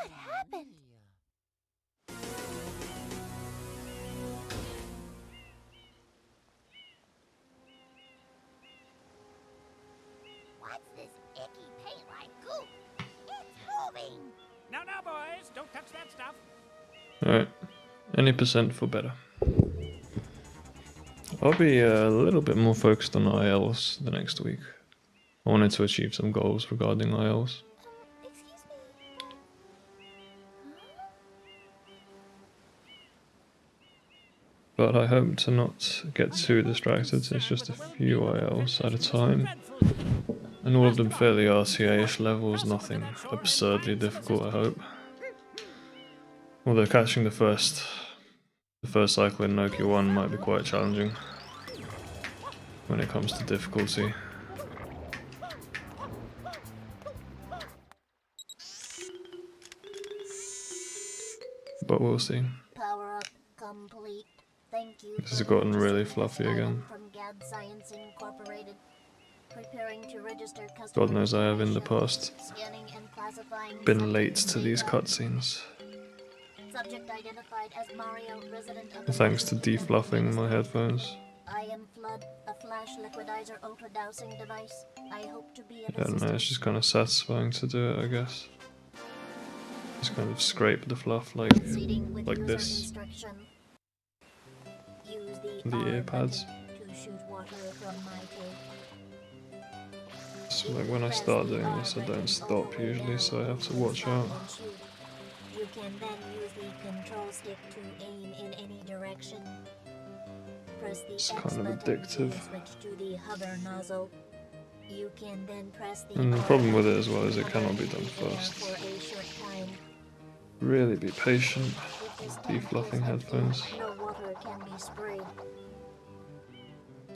What happened? What's this icky paint-like goop? It's moving! No, boys, don't touch that stuff. Alright, any percent for better. I'll be a little bit more focused on ILs the next week. I wanted to achieve some goals regarding ILs. Excuse me? But I hope to not get too distracted. It's just a few ILs at a time. And all of them fairly RTA-ish levels, nothing absurdly difficult, I hope. Although catching the first cycle in Nokia 1 might be quite challenging when it comes to difficulty. But we'll see. Power up complete. Thank you. This has gotten really fluffy again. From Gad Science Incorporated. Preparing to register God knows I have in the past scanning and classifying been late to these cutscenes. Subject identified as Mario, resident of Thanks to defluffing my headphones. I am Flood, a flash liquidizer ultra dowsing device. I hope to be I don't know, it's just kind of satisfying to do it, I guess. Just kind of scrape the fluff like this. The ear pads. So like when I start doing this, I don't stop usually, so I have to watch out. You can then use the control stick to aim in any direction. Press the It's X kind of button addictive. to switch to the hover nozzle. You can then press the And the R problem with it button as well is to it cannot be hover done in the air fast. for a short time. Really be patient. If this tank Defluffing is empty, headphones. no water can be sprayed.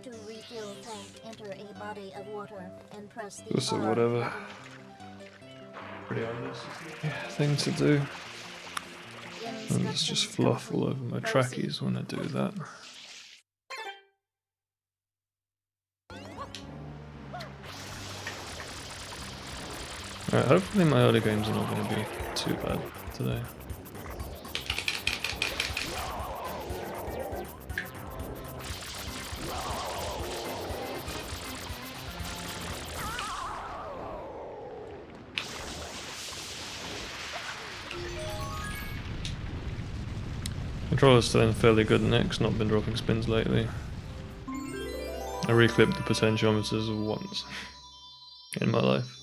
To refill tank, enter a body of water and press the Also, R whatever. button. Pretty unnecessary thing to do. And it's just fluff all over my trackies when I do that. Alright, hopefully my early games are not going to be too bad today. Controller's still in fairly good nicks, not been dropping spins lately. I reclipped the potentiometers once in my life.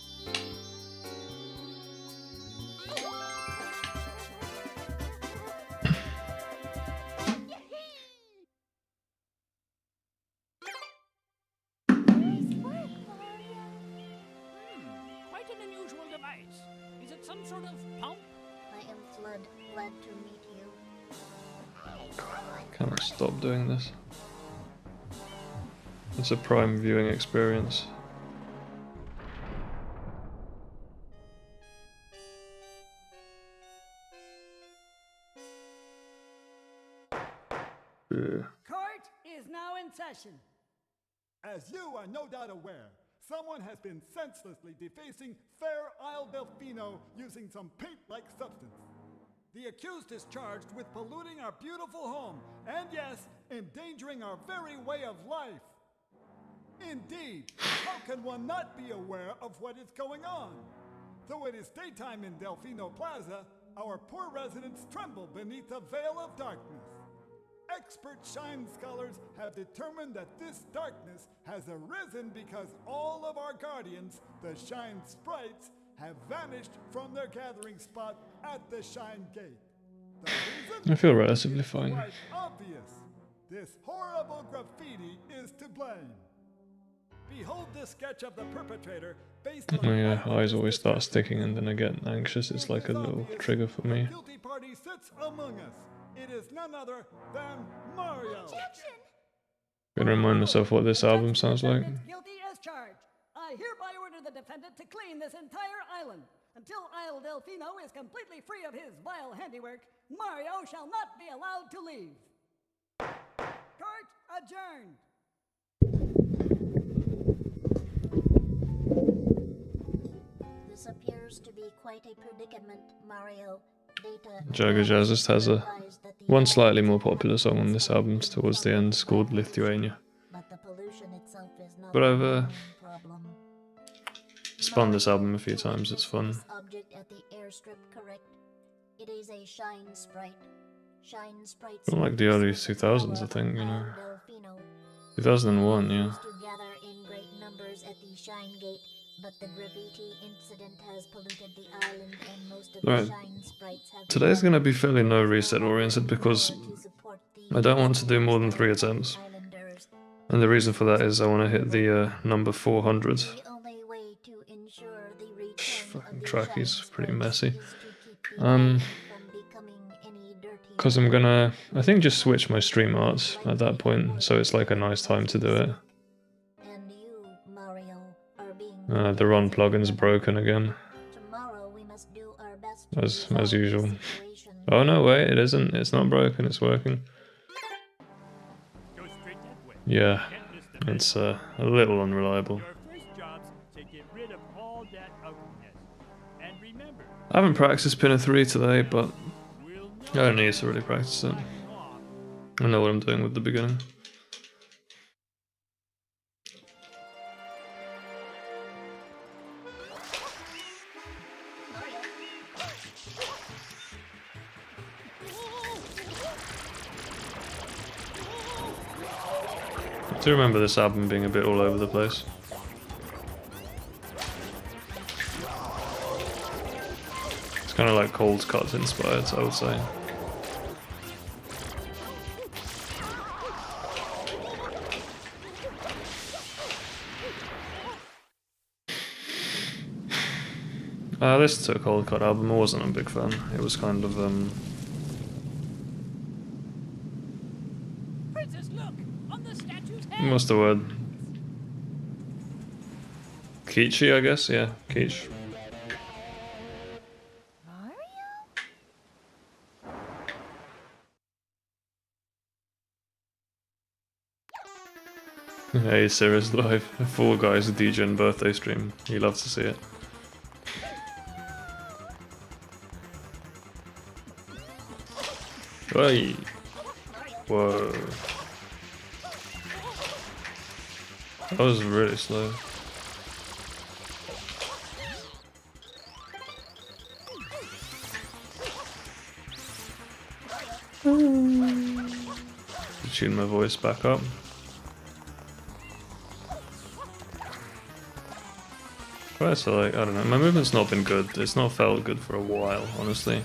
Quite an unusual device. Is it some sort of pump? I am Flood, glad to meet you. Can I stop doing this? It's a prime viewing experience. Yeah. Court is now in session. As you are no doubt aware, someone has been senselessly defacing Fair Isle Delfino using some paint-like substance. The accused is charged with polluting our beautiful home, and yes, endangering our very way of life. Indeed, how can one not be aware of what is going on? Though it is daytime in Delfino Plaza, our poor residents tremble beneath a veil of darkness. Expert Shine scholars have determined that this darkness has arisen because all of our guardians, the Shine Sprites, have vanished from their gathering spot at the Shine Gate. The reason I feel relatively is fine. quite obvious. This horrible graffiti is to blame. Behold this sketch of the perpetrator based on My eyes always start sticking and then I get anxious. It's like a little trigger for me. The guilty party sits among us. It is none other than Mario. Gonna remind myself what this album sounds like. Defendant guilty as charged. I hereby order the defendant to clean this entire island. Until Isle Delfino is completely free of his vile handiwork, Mario shall not be allowed to leave. Court adjourned. The appears to be quite a predicament, Mario. Data Jagger Jazz just has a one slightly more popular song on this album towards the end called Lithuania. But the pollution itself is not But I've the problem. spun this album a few times, it's fun. This object at the airstrip, correct? It is a shine sprite. Shine sprites. Not like the early 2000s, I think, you know. 2001, yeah. To gather in great numbers at the Shine Gate, but the graffiti incident has polluted the island and most of Right. the Shine sprites have Today's gonna be fairly no reset oriented because to support the I don't want to do more than 3 attempts. islanders. And the reason for that is I want to hit the number 400. The only way to ensure the return Fucking of the track Shine is pretty sprites messy. is to keep the Um, island from becoming any dirty. Because I'm gonna, I think, just switch my stream arts at that point, so it's like a nice time to do it. And you, Mario, are being The Ron plugin's broken again, Tomorrow we must do our best to as resolve the usual. situation. Oh no, wait, it isn't. It's not broken. It's working. Go straight that way. Yeah, Can't miss the it's a little unreliable. Your first job's to get rid of all that ugliness. And remember, I haven't practiced Pinner 3 today, but we'll I don't need to really practice it. off. I know what I'm doing with the beginning. I do remember this album being a bit all over the place. It's kind of like Cold Cuts inspired, I would say. I listened to a Cold Cut album, I wasn't a big fan. It was kind of, Princess, look! On the statue's head! what's the word? Kitschy, I guess, yeah, kitsch. Hey, Cirrus Live. Four Guys DJ birthday stream. You love to see it. Hey! Whoa. That was really slow. Tune my voice back up. Right, so like, I don't know, my movement's not been good. It's not felt good for a while, honestly.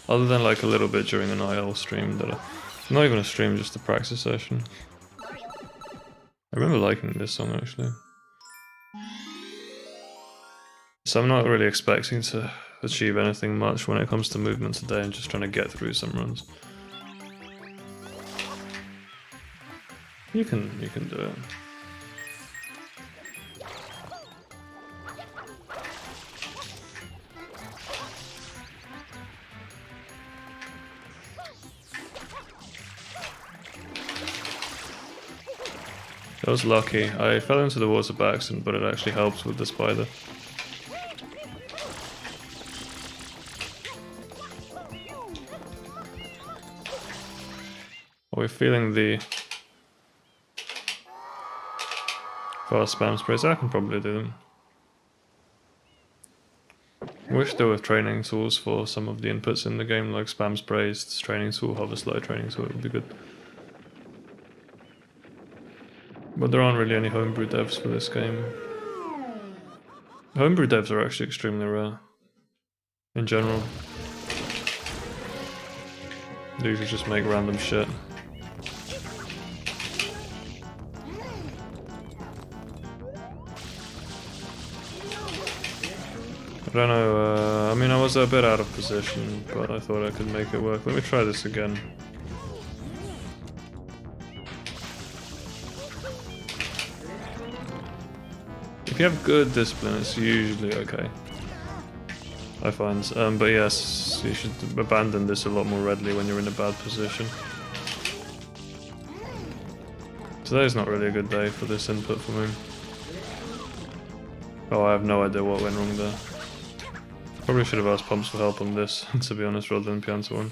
Other than like a little bit during an IL stream that not even a stream, just a practice session. I remember liking this song actually. So I'm not really expecting to achieve anything much when it comes to movement today. I'm just trying to get through some runs. You can do it. I was lucky. I fell into the water by accident, but it actually helps with the spider. Are we feeling the fast spam sprays? I can probably do them. I wish there were training tools for some of the inputs in the game, like spam sprays, training tool, hover slide training tool, it would be good. But there aren't really any homebrew devs for this game. Homebrew devs are actually extremely rare. In general. They usually just make random shit. I don't know, I mean I was a bit out of position, but I thought I could make it work. Let me try this again. If you have good discipline, it's usually okay, I find. But yes, you should abandon this a lot more readily when you're in a bad position. Today's not really a good day for this input for me. Oh, I have no idea what went wrong there. Probably should have asked Pumps for help on this, to be honest, rather than Pianta one.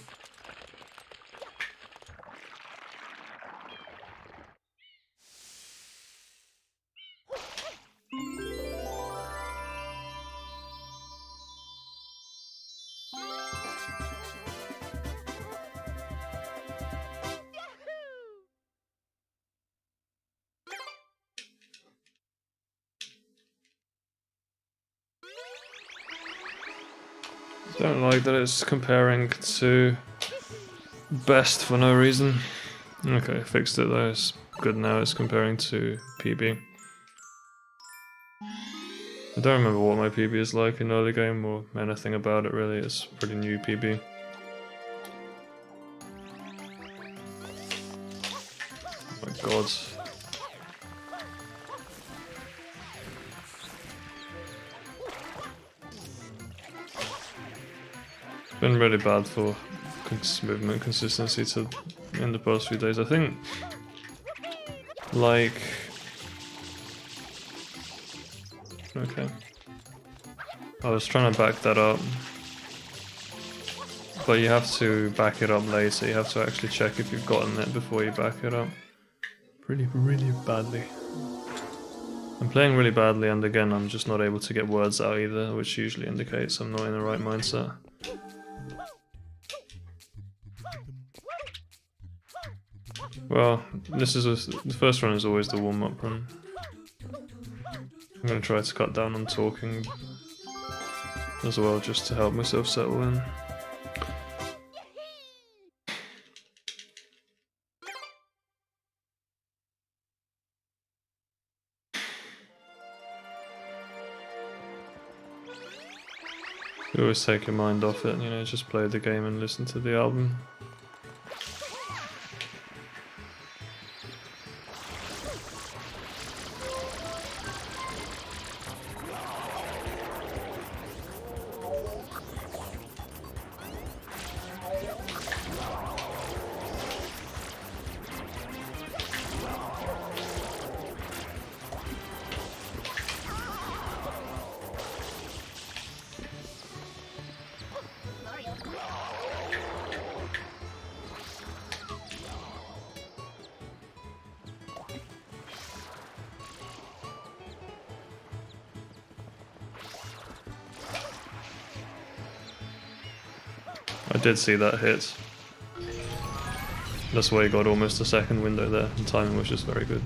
Don't like that it's comparing to best for no reason. Okay, fixed it though, it's good now, it's comparing to PB. I don't remember what my PB is like in early game or anything about it really, it's pretty new PB. Oh my god. Been really bad for movement consistency in the past few days. I think, like, okay, I was trying to back that up, but you have to back it up later. You have to actually check if you've gotten it before you back it up. Really badly. I'm playing really badly, and again, I'm just not able to get words out either, which usually indicates I'm not in the right mindset. Well, this is the first run is always the warm-up run. I'm gonna try to cut down on talking as well, just to help myself settle in. You always take your mind off it, you know, just play the game and listen to the album. I did see that hit. That's why he got almost a second window there, and timing was just very good.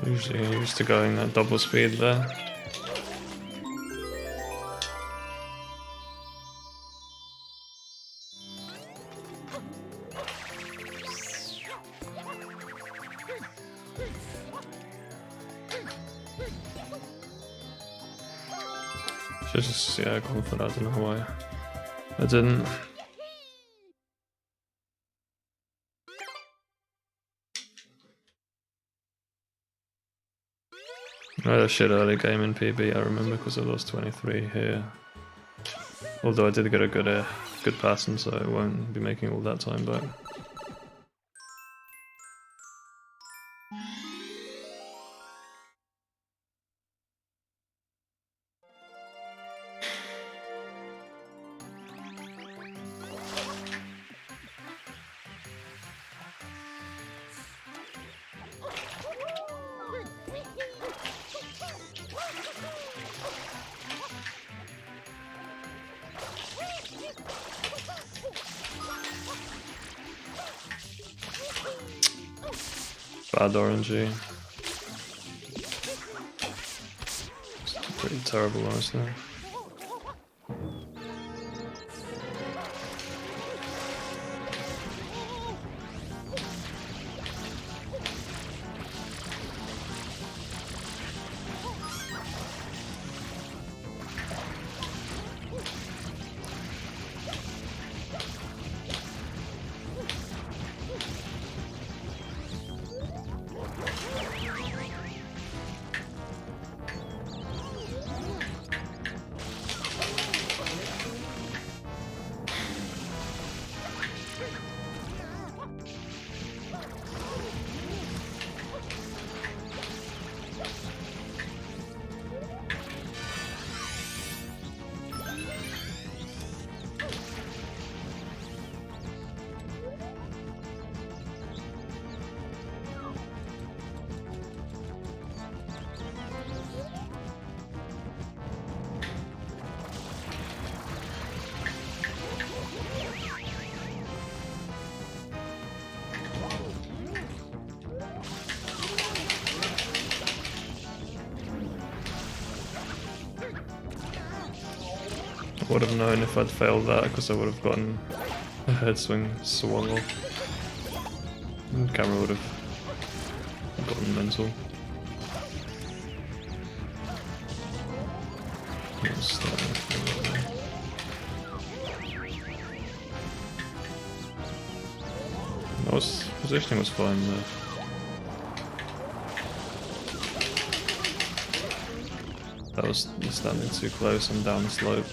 Usually used to going at double speed there. Should just, yeah, gone for that, I don't know why I didn't. I had a shit early game in PB, I remember, because I lost 23 here. Although I did get a good pattern, so I won't be making all that time back. Bad RNG. pretty terrible, honestly. I would have known if I'd failed that because I would have gotten a head swing swung off. And the camera would have gotten mental. Positioning was fine there. That was standing too close and down the slope.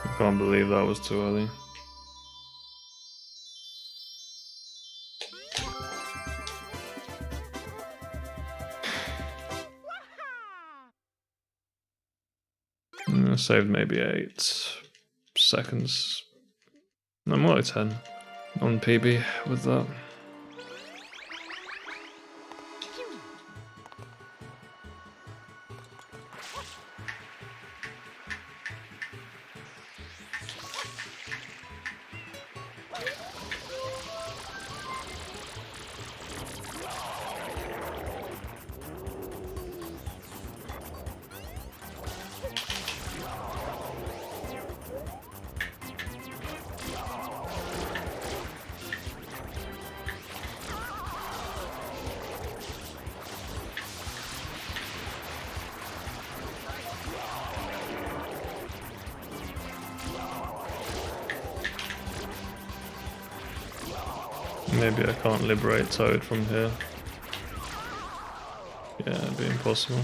I can't believe that was too early. I saved maybe 8 seconds. No, more like 10 on PB with that. Maybe I can't liberate Toad from here. Yeah, it'd be impossible.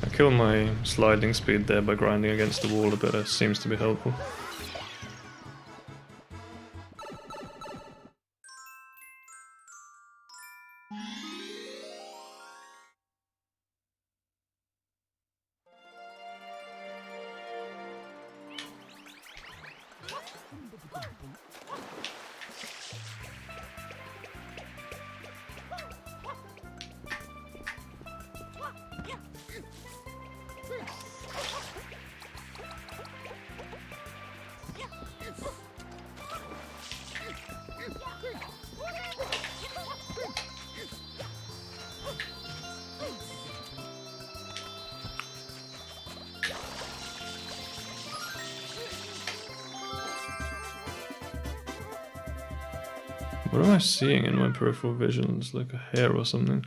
I kill my sliding speed there by grinding against the wall a bit, it seems to be helpful. What am I seeing in my peripheral vision? It's like a hair or something.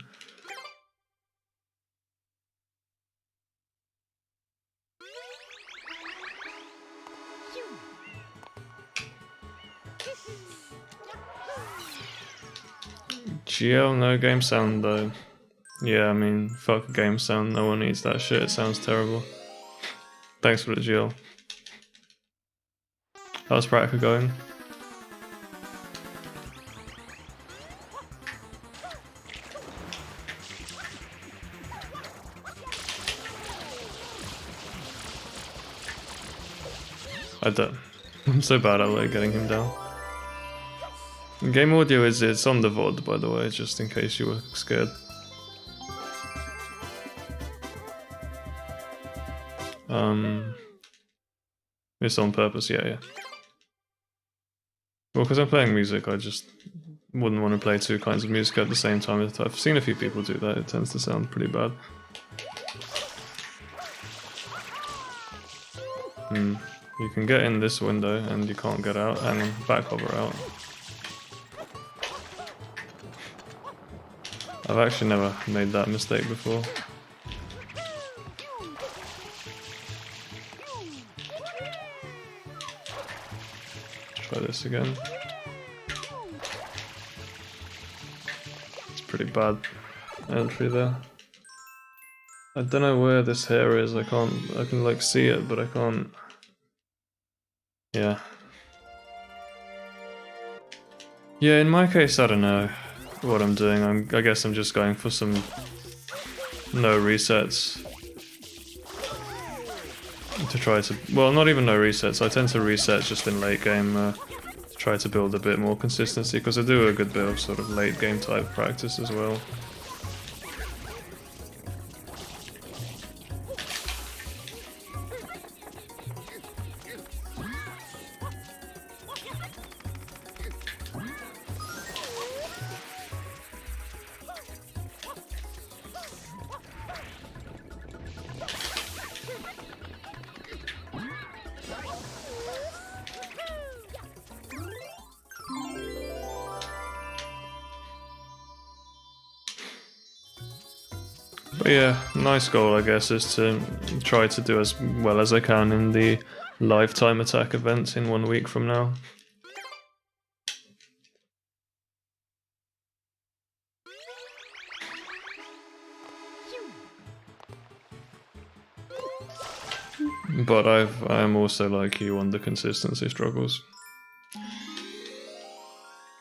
GL, no game sound though. Yeah, I mean, fuck game sound, no one needs that shit, it sounds terrible. Thanks for the GL. How's Pratka going? I'm so bad at like getting him down. Game audio it's on the VOD, by the way, just in case you were scared. It's on purpose, yeah. Well, because I'm playing music, I just wouldn't want to play two kinds of music at the same time. I've seen a few people do that, it tends to sound pretty bad. You can get in this window and you can't get out, and back hover out. I've actually never made that mistake before. Try this again. It's pretty bad entry there. I don't know where this hair is. I can like see it, but I can't. Yeah. Yeah, in my case, I don't know what I'm doing. I guess I'm just going for some no resets. To try to, well, not even no resets. I tend to reset just in late game to try to build a bit more consistency, because I do a good bit of sort of late game type practice as well. But yeah, nice goal I guess is to try to do as well as I can in the lifetime attack event in 1 week from now. But I am also like you on the consistency struggles.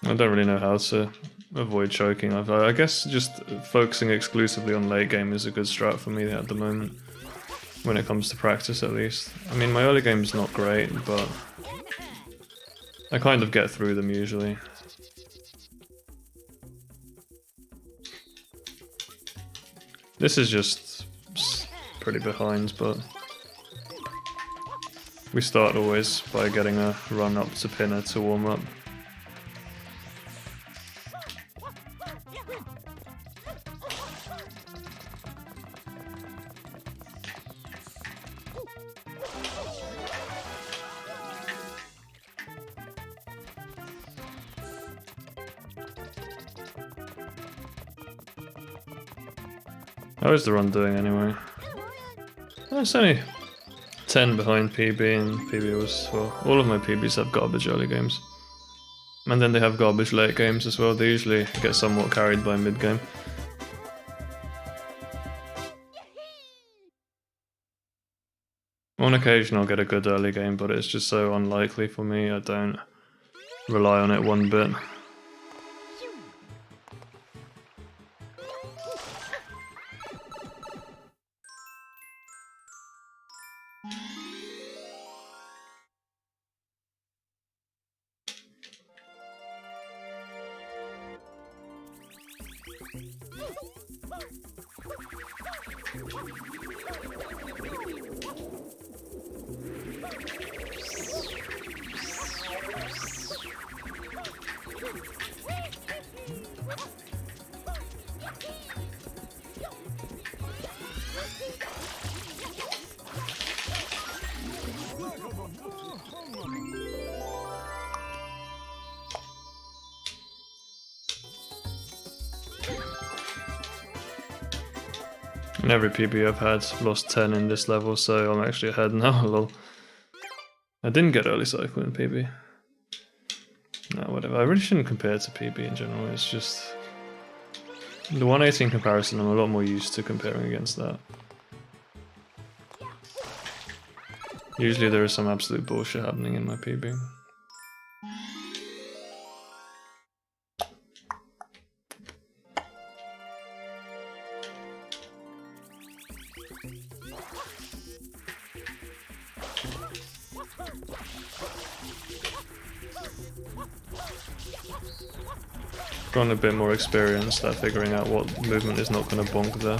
I don't really know how to avoid choking. I guess just focusing exclusively on late game is a good strat for me at the moment, when it comes to practice at least. I mean, my early game's not great, but I kind of get through them usually. This is just pretty behind, but we start always by getting a run up to pinner to warm up. How is the run doing anyway? Oh, it's only 10 behind PB, and PB was, well, all of my PBs have garbage early games. And then they have garbage late games as well. They usually get somewhat carried by mid game. On occasion I'll get a good early game, but it's just so unlikely for me, I don't rely on it one bit. In every PB I've had, lost 10 in this level, so I'm actually ahead now, lol. I didn't get early cycle in PB. No, whatever. I really shouldn't compare to PB in general, it's just... The 118 comparison, I'm a lot more used to comparing against that. Usually there is some absolute bullshit happening in my PB. Gotten a bit more experience at figuring out what movement is not going to bonk there.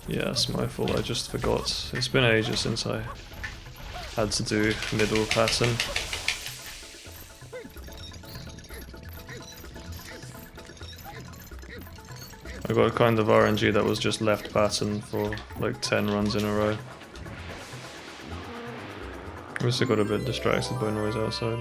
Yeah, it's my fault, I just forgot. It's been ages since I had to do middle pattern. I got kind of RNG that was just left pattern for like 10 runs in a row. I also got a bit distracted by noise outside.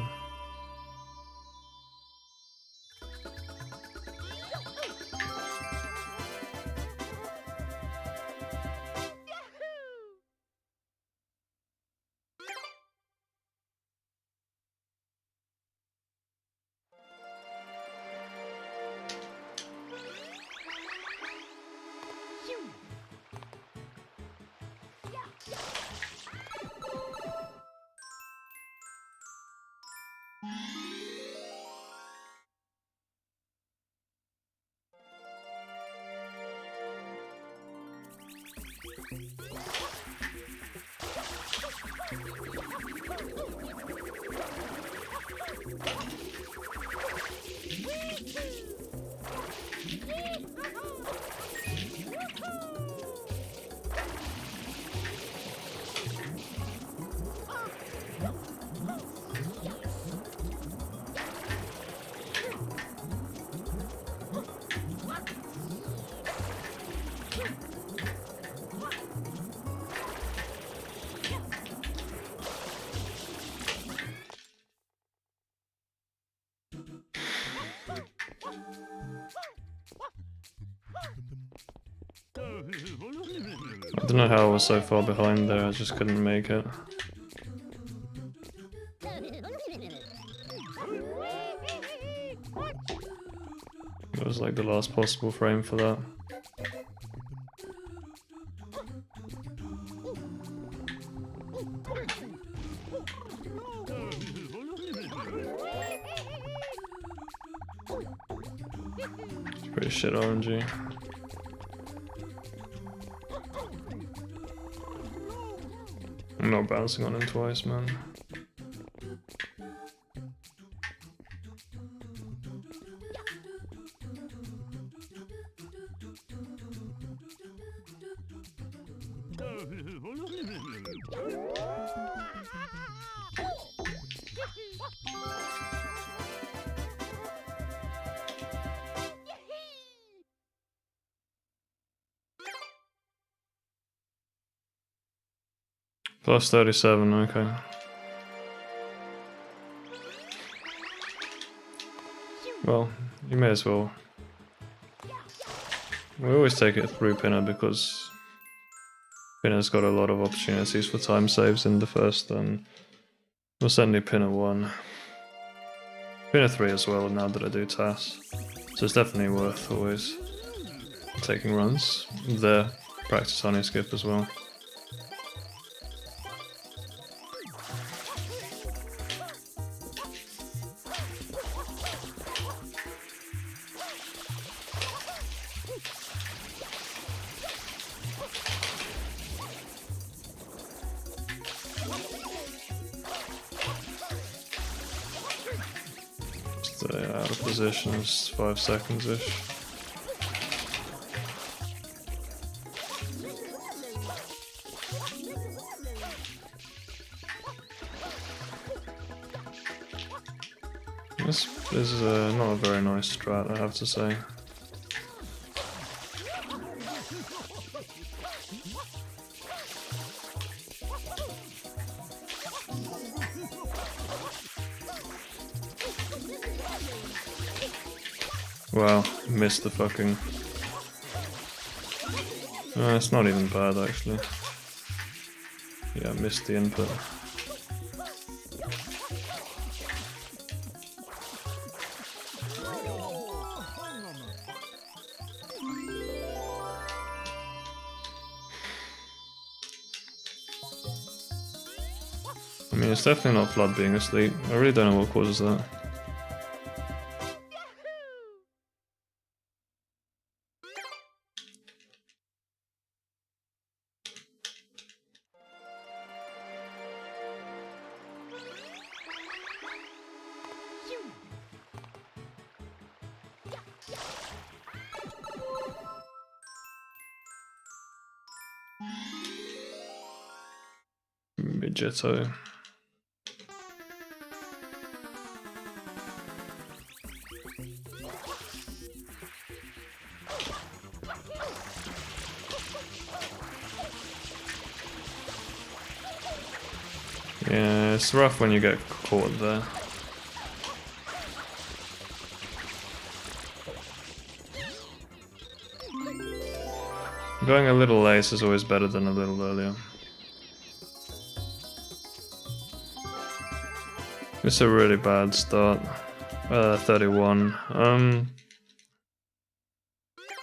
I don't know how I was so far behind there, I just couldn't make it. It was like the last possible frame for that. It's pretty shit RNG. I'm not bouncing on him twice, man. Plus 37, okay. Well, you may as well. We always take it through Pinner because Pinner's got a lot of opportunities for time saves in the first, and well, certainly Pinner 1. Pinner 3 as well, now that I do TAS. So it's definitely worth always taking runs there. Practice honey skip as well. Stay out of positions, 5 seconds-ish. This is not a very nice strat, I have to say. Wow, missed the fucking... it's not even bad actually. Yeah, missed the input. I mean, it's definitely not Flood being asleep. I really don't know what causes that. Maybe Jitto. Yeah, it's rough when you get caught there. Going a little late is always better than a little earlier. It's a really bad start. 31.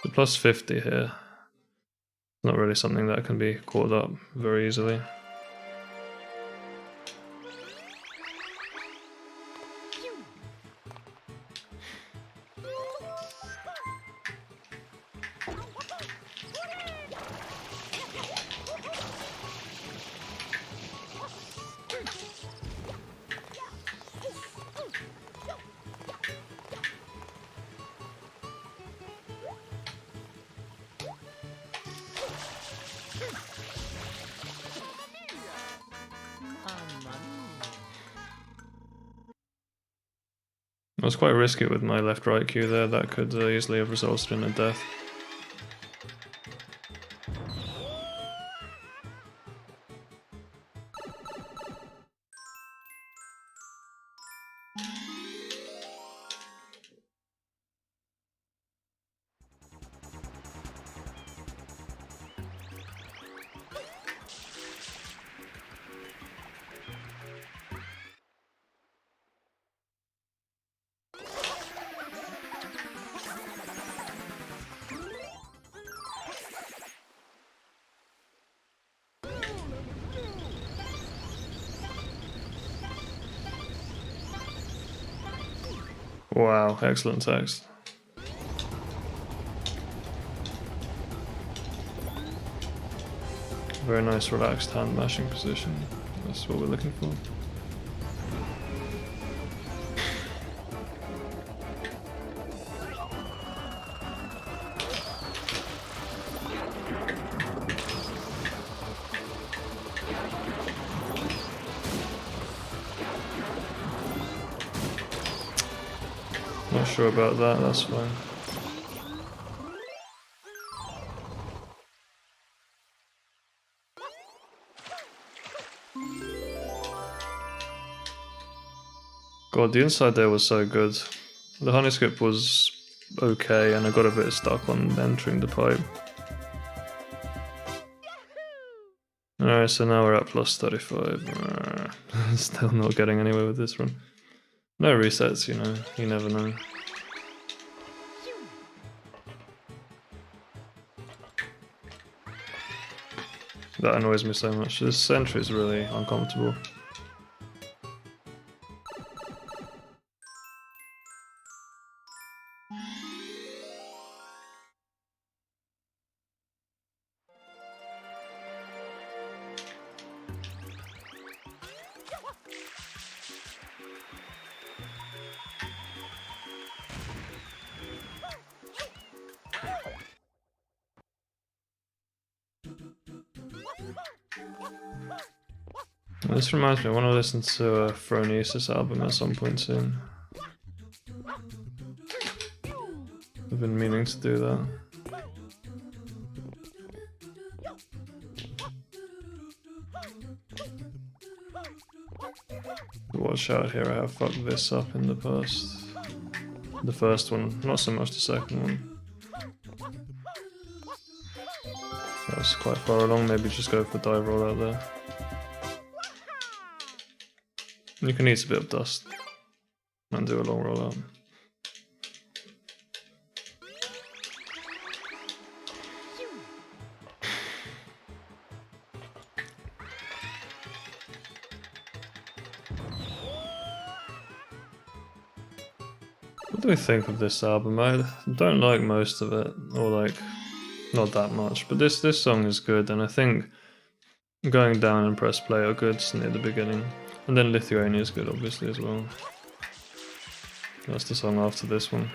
The plus 50 here. Not really something that can be caught up very easily. I was quite risky with my left-right Q there, that could easily have resulted in a death. Wow, excellent text. Very nice relaxed hand mashing position. That's what we're looking for. Not sure about that, that's fine. God, the inside there was so good. The honey skip was okay, and I got a bit stuck on entering the pipe. Alright, so now we're at plus 35. Still not getting anywhere with this run. No resets, you know, you never know. That annoys me so much. This sentry is really uncomfortable. This reminds me, I want to listen to a Phronesis album at some point soon. I've been meaning to do that. Watch out here, I have fucked this up in the past. The first one, not so much the second one. That was quite far along, maybe just go for dive roll out there. You can eat a bit of dust and do a long roll out. What do we think of this album? I don't like most of it, or like, not that much, but this song is good, and I think going down and press play are good near the beginning. And then Lithuania is good, obviously, as well. That's the song after this one.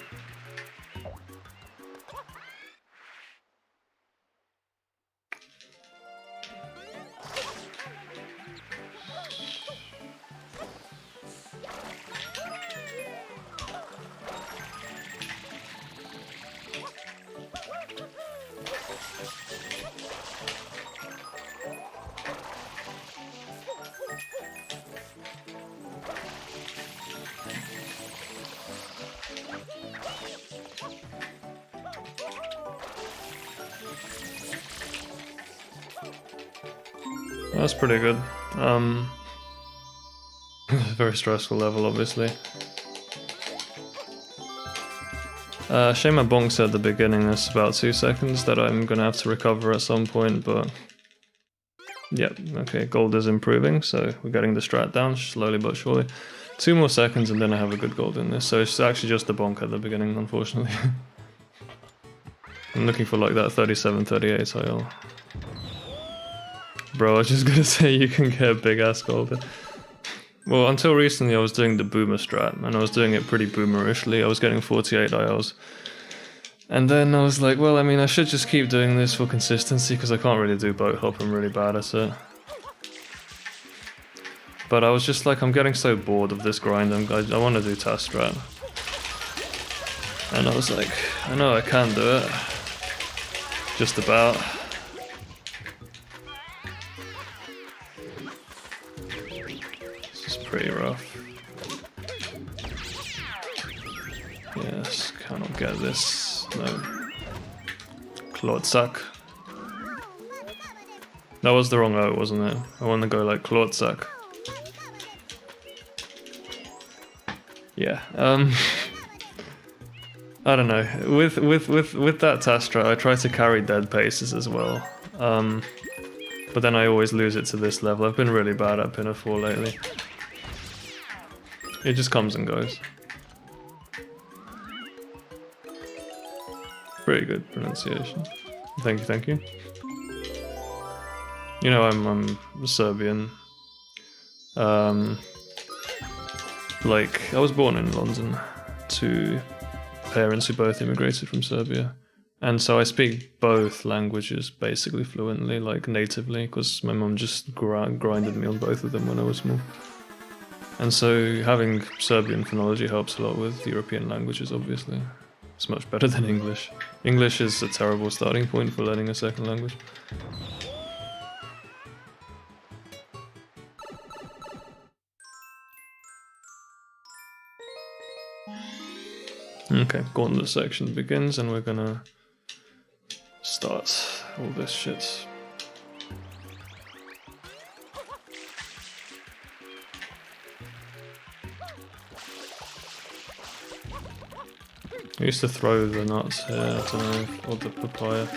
That's pretty good. Very stressful level, obviously. Shame my bonk said at the beginning there's about 2 seconds that I'm gonna have to recover at some point, but... Yep, okay, gold is improving, so we're getting the strat down, slowly but surely. 2 more seconds and then I have a good gold in this, so it's actually just the bonk at the beginning, unfortunately. I'm looking for like that 37-38 IL. Bro, I was just gonna say you can get a big ass gold. Well, until recently I was doing the boomer strat, and I was doing it pretty boomerishly. I was getting 48 ILs. And then I was like, well, I mean, I should just keep doing this for consistency, because I can't really do boat hop, I'm really bad at it. But I was just like, I'm getting so bored of this grind, I want to do task strat. And I was like, I know I can do it. Just about. Pretty rough. Yes, cannot get this. No. Claude Sack. That was the wrong O, wasn't it? I want to go like Claude Sack. Yeah. I don't know. With that task strat, I try to carry dead paces as well. But then I always lose it to this level. I've been really bad at Pinner 4 lately. It just comes and goes. Pretty good pronunciation. Thank you, thank you. You know, I'm Serbian. Like, I was born in London to parents who both immigrated from Serbia. And so I speak both languages basically fluently, like natively, because my mum just grinded me on both of them when I was small. And so having Serbian phonology helps a lot with European languages, obviously. It's much better than English. English is a terrible starting point for learning a second language. Okay, gauntlet section begins and we're gonna start all this shit. I used to throw the nuts here, I don't know, or the papaya.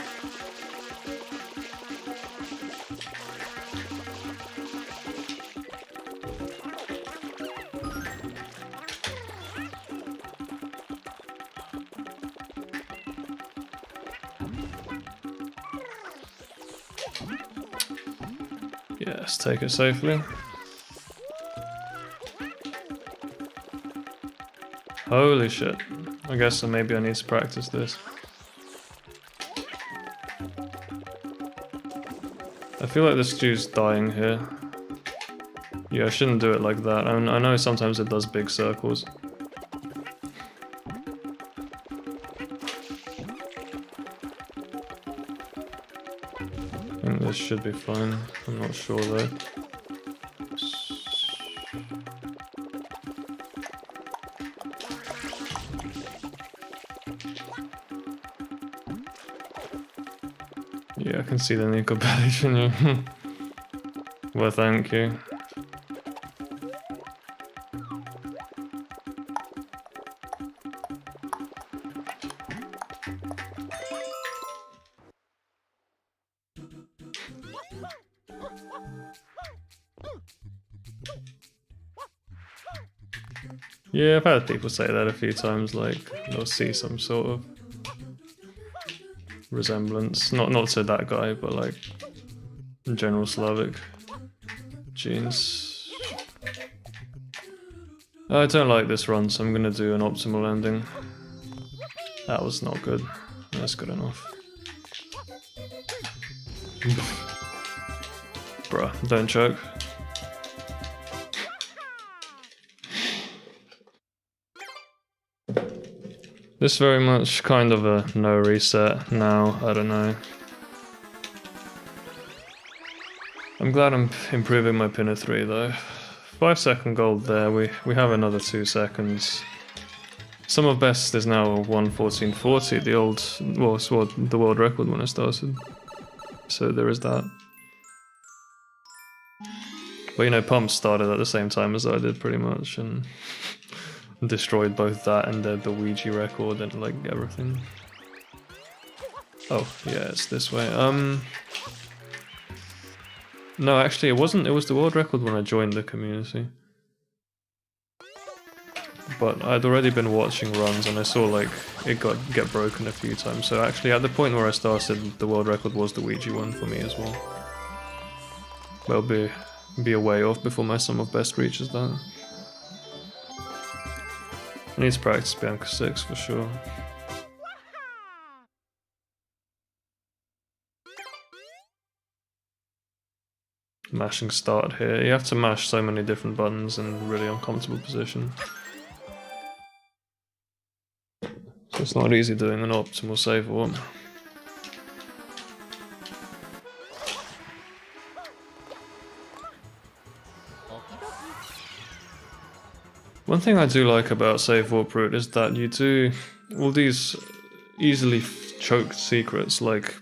Yes, take it safely. Holy shit. I guess maybe I need to practice this. I feel like this dude's dying here. Yeah, I shouldn't do it like that. I know sometimes it does big circles. I think this should be fine. I'm not sure though. Yeah, I can see the Nico Bellic in you. Well, thank you. Yeah, I've had people say that a few times, like, they'll see some sort of resemblance. Not to that guy, but like, in general Slavic genes. I don't like this run, so I'm gonna do an optimal ending. That was not good. That's good enough. Bruh, don't choke. This very much kind of a no reset now, I don't know. I'm glad I'm improving my Pinner 3 though. 5 second gold there, we have another 2 seconds. Sum of best is now 1:14.40, the old, well, it's what the world record when I started. So there is that. But you know, Pump started at the same time as I did pretty much, and destroyed both that and the Ouija record and like everything. Oh, yeah, it's this way. No, actually it wasn't, it was the world record when I joined the community. But I'd already been watching runs and I saw like it get broken a few times. So actually at the point where I started, the world record was the Ouija one for me as well. That'll be a way off before my sum of best reaches that. I need to practice Bianca 6 for sure. Mashing start here. You have to mash so many different buttons in a really uncomfortable position. So it's not easy doing an optimal save warp. One thing I do like about Save Warp Route is that you do all these easily choked secrets like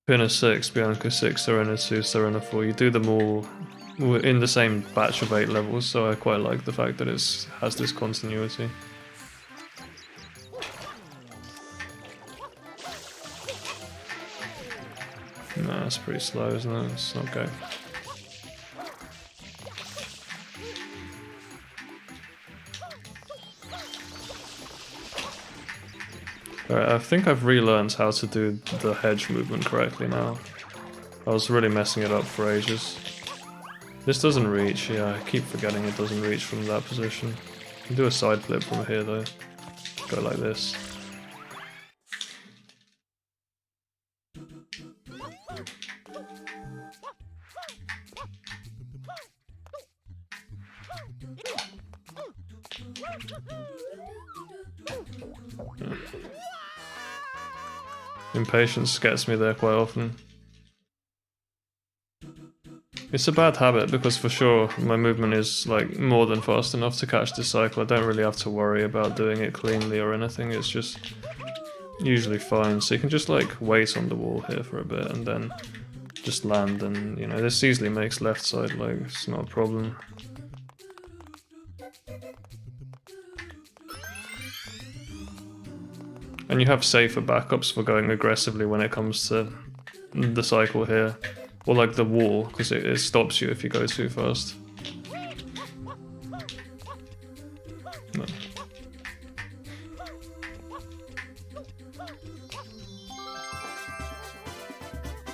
Pinna 6, Bianca 6, Serena 2, Serena 4, you do them all in the same batch of 8 levels, so I quite like the fact that it has this continuity. Nah, that's pretty slow, isn't it? It's not good. Alright, I think I've relearned how to do the hedge movement correctly now. I was really messing it up for ages. This doesn't reach, yeah, I keep forgetting it doesn't reach from that position. You can do a side flip from here though. Go like this. Impatience gets me there quite often. It's a bad habit because for sure my movement is like more than fast enough to catch this cycle. I don't really have to worry about doing it cleanly or anything, it's just usually fine. So you can just like wait on the wall here for a bit and then just land, and you know, this easily makes left side, like it's not a problem. And you have safer backups for going aggressively when it comes to the cycle here. Or like the wall, because it stops you if you go too fast. No.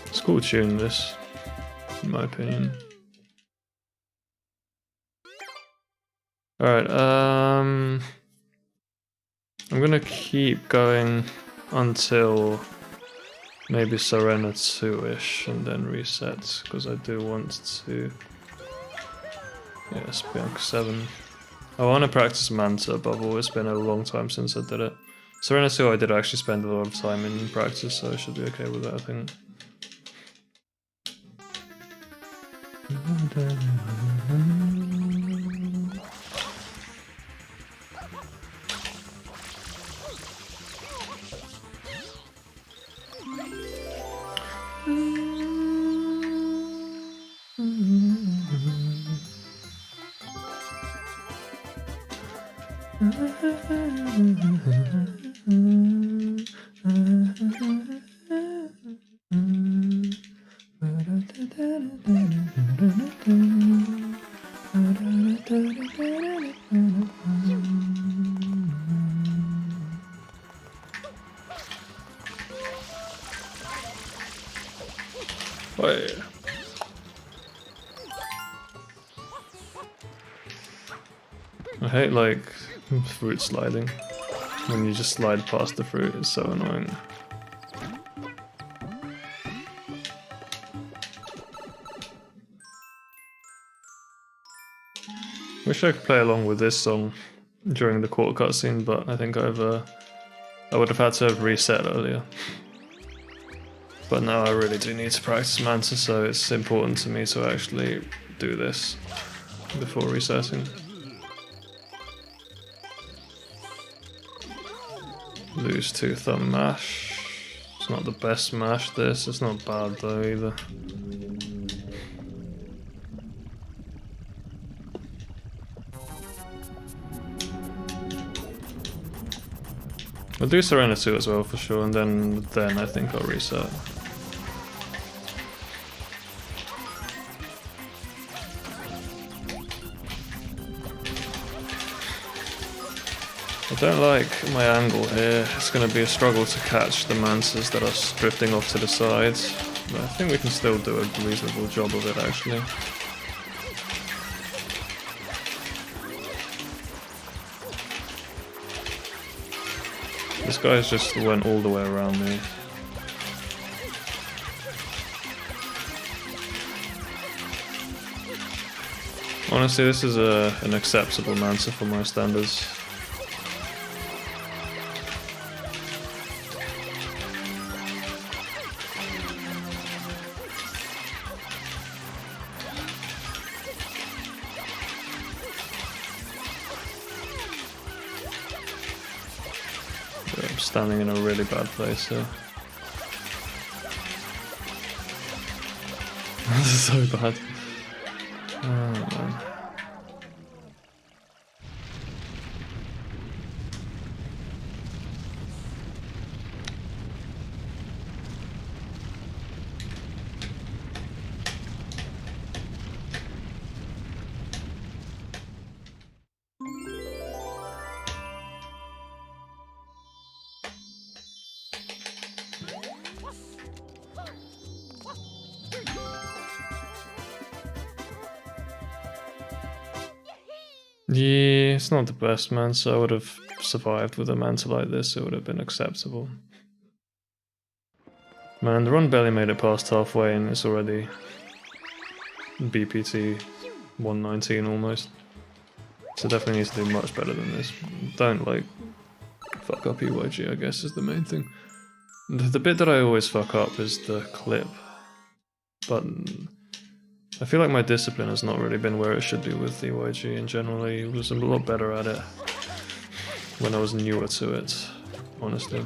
It's a cool tune, this, in my opinion. Alright, I'm gonna keep going until maybe Serena 2-ish and then reset, because I do want to... Yes, Bianca 7. I want to practice Manta above all, it's been a long time since I did it. Serena 2 I did actually spend a lot of time in practice, so I should be okay with that, I think. I hate like fruit sliding. When you just slide past the fruit, it's so annoying. Wish I could play along with this song during the quarter cutscene, but I think I would have had to have reset earlier. But now I really do need to practice Manta, so it's important to me to actually do this before resetting. Lose 2 thumb mash. It's not the best mash this, it's not bad though either. I'll do Serena 2 as well for sure, and then I think I'll reset. I don't like my angle here. It's going to be a struggle to catch the Mances that are drifting off to the sides. But I think we can still do a reasonable job of it actually. This guy's just went all the way around me. Honestly, this is an acceptable Mancer for my standards. I'm standing in a really bad place here. This is so bad. Oh man. Yeah, it's not the best Mancer. I would have survived with a Mancer like this, it would have been acceptable. Man, the run barely made it past halfway and it's already BPT 119 almost. So definitely needs to do much better than this. Don't like fuck up EYG, I guess is the main thing. The bit that I always fuck up is the clip. But I feel like my discipline has not really been where it should be with EYG, and generally was a lot better at it when I was newer to it, honestly.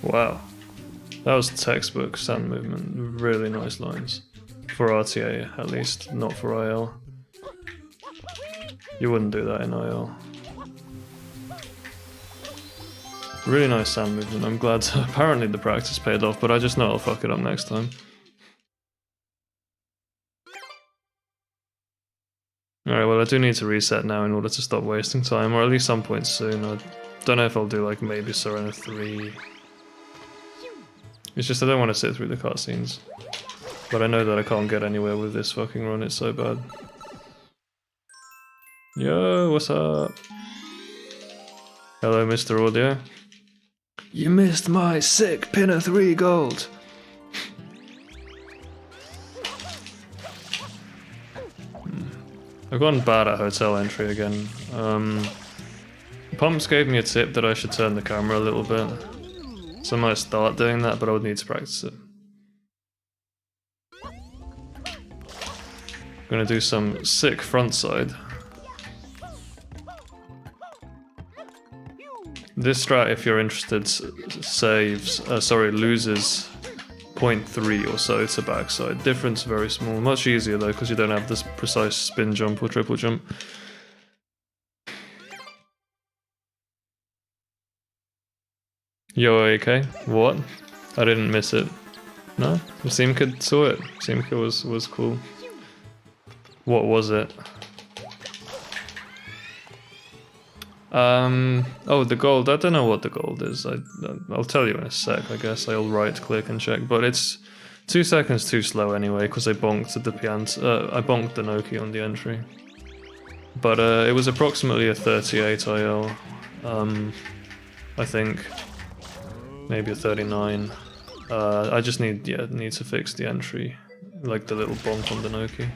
Wow, that was textbook sand movement, really nice lines. For RTA at least, not for IL. You wouldn't do that in IL. Really nice sand movement, I'm glad. Apparently the practice paid off, but I just know I'll fuck it up next time. Alright, well I do need to reset now in order to stop wasting time, or at least some point soon. I don't know if I'll do like maybe Serena 3. It's just I don't want to sit through the cutscenes. But I know that I can't get anywhere with this fucking run, it's so bad. Yo, what's up? Hello, Mr. Audio. You missed my sick pin of 3 gold! I've gone bad at hotel entry again. Pumps gave me a tip that I should turn the camera a little bit. So I might start doing that, but I would need to practice it. I'm gonna do some sick frontside. This strat, if you're interested, loses 0.3 or so to backside. Difference very small. Much easier though, because you don't have this precise spin jump or triple jump. Yo, AK? What? I didn't miss it. No? Seemkid saw it. Seemkid was cool. What was it? Oh, the gold. I don't know what the gold is. I'll tell you in a sec, I guess. I'll right click and check. But it's 2 seconds too slow anyway, because I bonked the I bonked the Noki on the entry. But it was approximately a 38 IL. I think. Maybe a 39. I just need to fix the entry, like the little bonk on the Noki.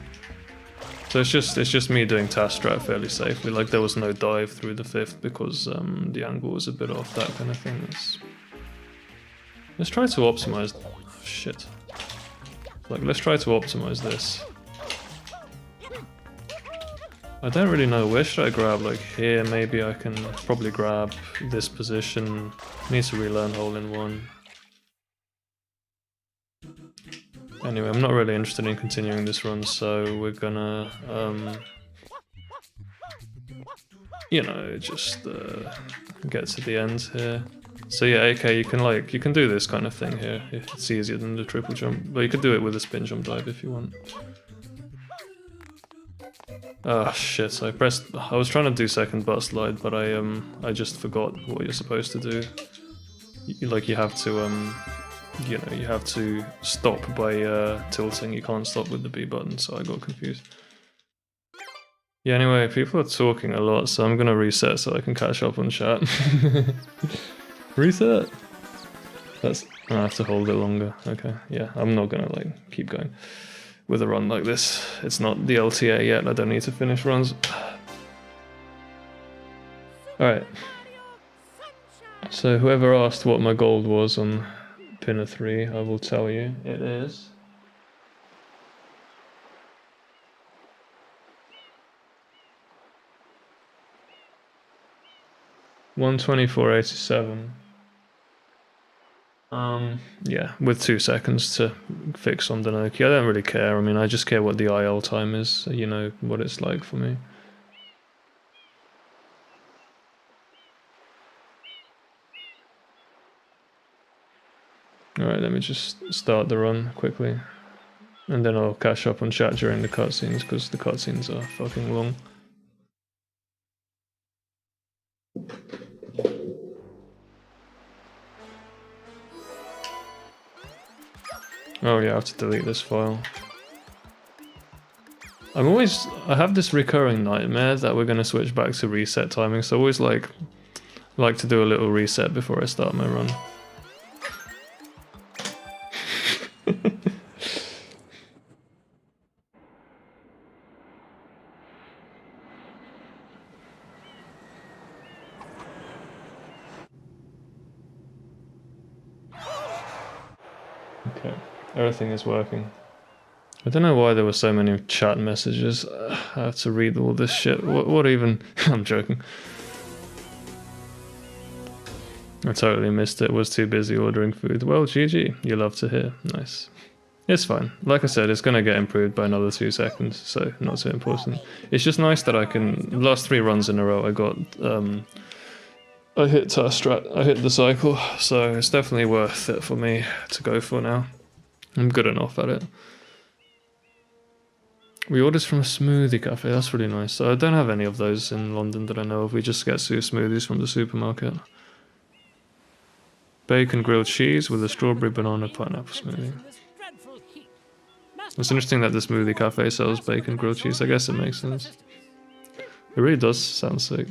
So it's just me doing task strat fairly safely. Like there was no dive through the 5th because the angle was a bit off, that kind of thing. Let's try to optimize. Oh, shit. Like let's try to optimize this. I don't really know, where should I grab? Like here, maybe I can probably grab this position. Need to relearn hole in one. Anyway, I'm not really interested in continuing this run, so we're gonna, you know, just get to the end here. So yeah, AK, you can do this kind of thing here if it's easier than the triple jump, but you could do it with a spin jump dive if you want. Ah, shit, I was trying to do second butt slide, but I just forgot what you're supposed to do. You have to, you know, you have to stop by tilting, you can't stop with the B button, so I got confused. Yeah, anyway, people are talking a lot, so I'm gonna reset so I can catch up on chat. Reset! I have to hold it longer, okay, yeah, I'm not gonna, like, keep going with a run like this. It's not the LTA yet, I don't need to finish runs. Alright. So whoever asked what my gold was on Pinner 3, I will tell you. It is... $124.87. Yeah, with 2 seconds to fix on the Noki. I don't really care, I mean, I just care what the IL time is, so you know what it's like for me. Alright, let me just start the run quickly. And then I'll catch up on chat during the cutscenes, because the cutscenes are fucking long. Oh yeah, I have to delete this file. I have this recurring nightmare that we're gonna switch back to reset timing, so I always like to do a little reset before I start my run. Okay, everything is working. I don't know why there were so many chat messages. I have to read all this shit. What even? I'm joking. I totally missed it. Was too busy ordering food. Well, GG. You love to hear. Nice. It's fine. Like I said, it's gonna get improved by another 2 seconds, so not so important. It's just nice that I can... Last 3 runs in a row, I got... I hit task strat. I hit the cycle, so it's definitely worth it for me to go for now. I'm good enough at it. We ordered from a smoothie cafe, that's really nice. So I don't have any of those in London that I know of, we just get smoothies from the supermarket. Bacon grilled cheese with a strawberry banana pineapple smoothie. It's interesting that the smoothie cafe sells bacon grilled cheese, I guess it makes sense. It really does sound sick.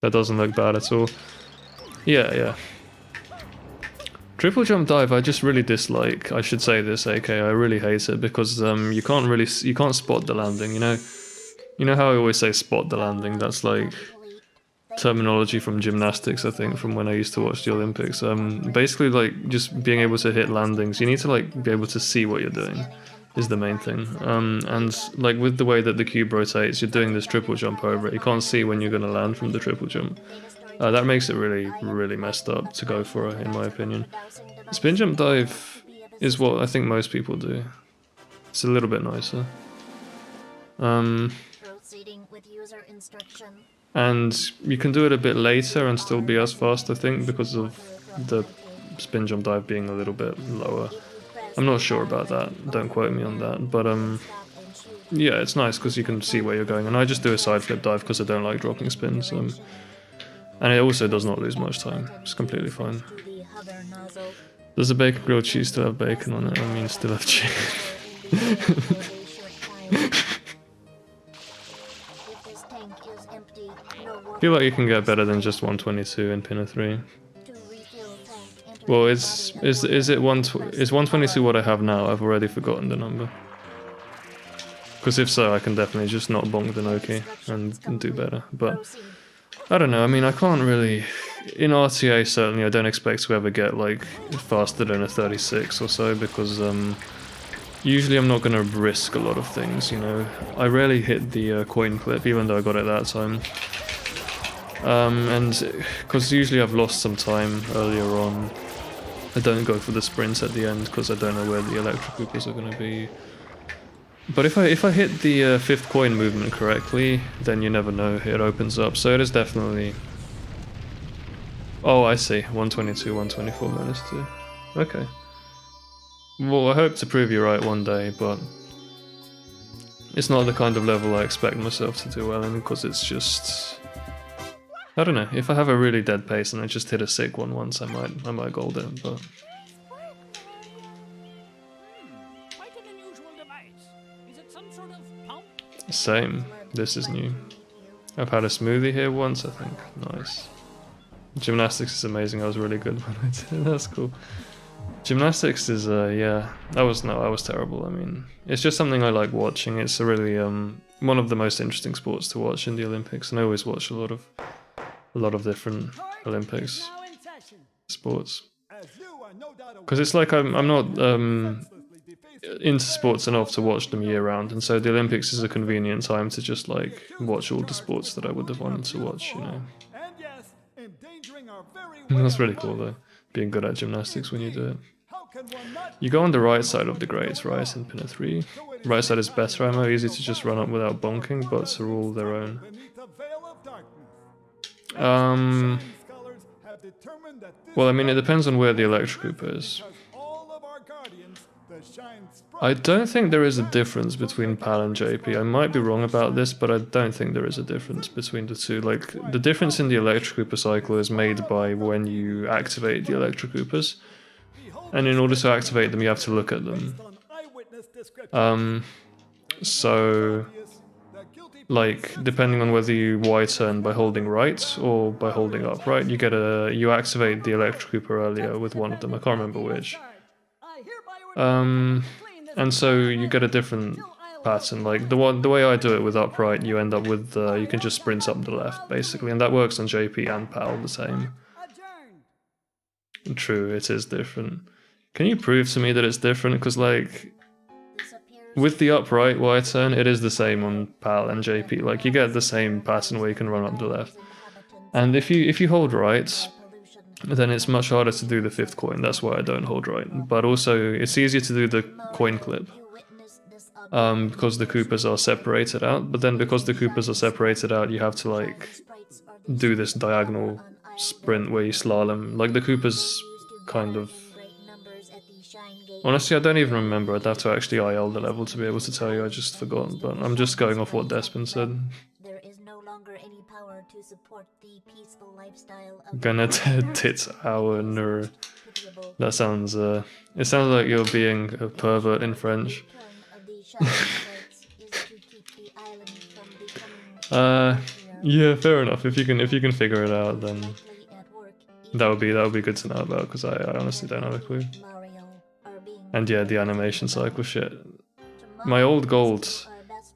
That doesn't look bad at all. Yeah. Triple jump dive I just really dislike. I should say this, AK, I really hate it because you can't spot the landing, you know? You know how I always say spot the landing? That's like terminology from gymnastics, I think, from when I used to watch the Olympics. Basically like just being able to hit landings, you need to like be able to see what you're doing is the main thing. And like with the way that the cube rotates, you're doing this triple jump over it. You can't see when you're gonna land from the triple jump. That makes it really messed up to go for, in my opinion. Spin jump dive is what I think most people do. It's a little bit nicer. And you can do it a bit later and still be as fast, I think, because of the spin jump dive being a little bit lower. I'm not sure about that, don't quote me on that, but yeah, it's nice because you can see where you're going, and I just do a side flip dive because I don't like dropping spins. And it also does not lose much time. It's completely fine. Does the bacon grilled cheese still have bacon on it? I mean, still have chicken. I feel like you can get better than just 122 in Pinner 3. Well, is it is 122 what I have now? I've already forgotten the number. Because if so, I can definitely just not bonk the Noki and do better. But I don't know. I mean, I can't really. In RTA, certainly, I don't expect to ever get like faster than a 36 or so because usually I'm not going to risk a lot of things. You know, I rarely hit the coin clip, even though I got it that time. And because usually I've lost some time earlier on, I don't go for the sprints at the end because I don't know where the electric Koopas are going to be. But if I hit the fifth coin movement correctly, then you never know, it opens up. So it is definitely... Oh, I see. 122, 124 minus 2. Okay. Well, I hope to prove you right one day, but it's not the kind of level I expect myself to do well in because it's just... I don't know, if I have a really dead pace and I just hit a sick one once, I might gold it, but... Quite an unusual device. Is it some sort of pump? Same. This is new. I've had a smoothie here once, I think. Nice. Gymnastics is amazing. I was really good when I did it. That's cool. Gymnastics is, yeah. I was terrible. I mean, it's just something I like watching. It's a really, one of the most interesting sports to watch in the Olympics, and I always watch a lot of different Olympics sports. Because it's like I'm not into sports enough to watch them year round, and so the Olympics is a convenient time to just like watch all the sports that I would have wanted to watch, you know. That's really cool though, being good at gymnastics when you do it. You go on the right side of the grades, right, in Pinner 3. Right side is better ammo, easy to just run up without bonking, but are all their own. Well, I mean, it depends on where the electric Koopa is. I don't think there is a difference between PAL and JP. I might be wrong about this, but I don't think there is a difference between the two. Like, the difference in the electric Koopa cycle is made by when you activate the electric Koopas. And in order to activate them, you have to look at them. So, like, depending on whether you Y-turn by holding right or by holding up right, you activate the electric Koopa earlier with one of them. I can't remember which. And so you get a different pattern. Like the way I do it with upright, you end up with you can just sprint up the left basically, and that works on JP and PAL the same. True, it is different. Can you prove to me that it's different? Because like with the upright Y-turn, it is the same on PAL and JP. Like you get the same pattern where you can run up the left. And if you hold right, then it's much harder to do the fifth coin. That's why I don't hold right. But also, it's easier to do the coin clip because the Koopas are separated out. But then because the Koopas are separated out, you have to like do this diagonal sprint where you slalom. Like the Koopas kind of... Honestly, I don't even remember. I'd have to actually IL the level to be able to tell you. I just forgot. But I'm just going off what Despin said. To support the peaceful lifestyle of Gonna tit our ner. That sounds it sounds like you're being a pervert in French. Yeah, fair enough. If you can figure it out, then that would be good to know about, because I honestly don't have a clue. And yeah, the animation cycle shit. My old gold.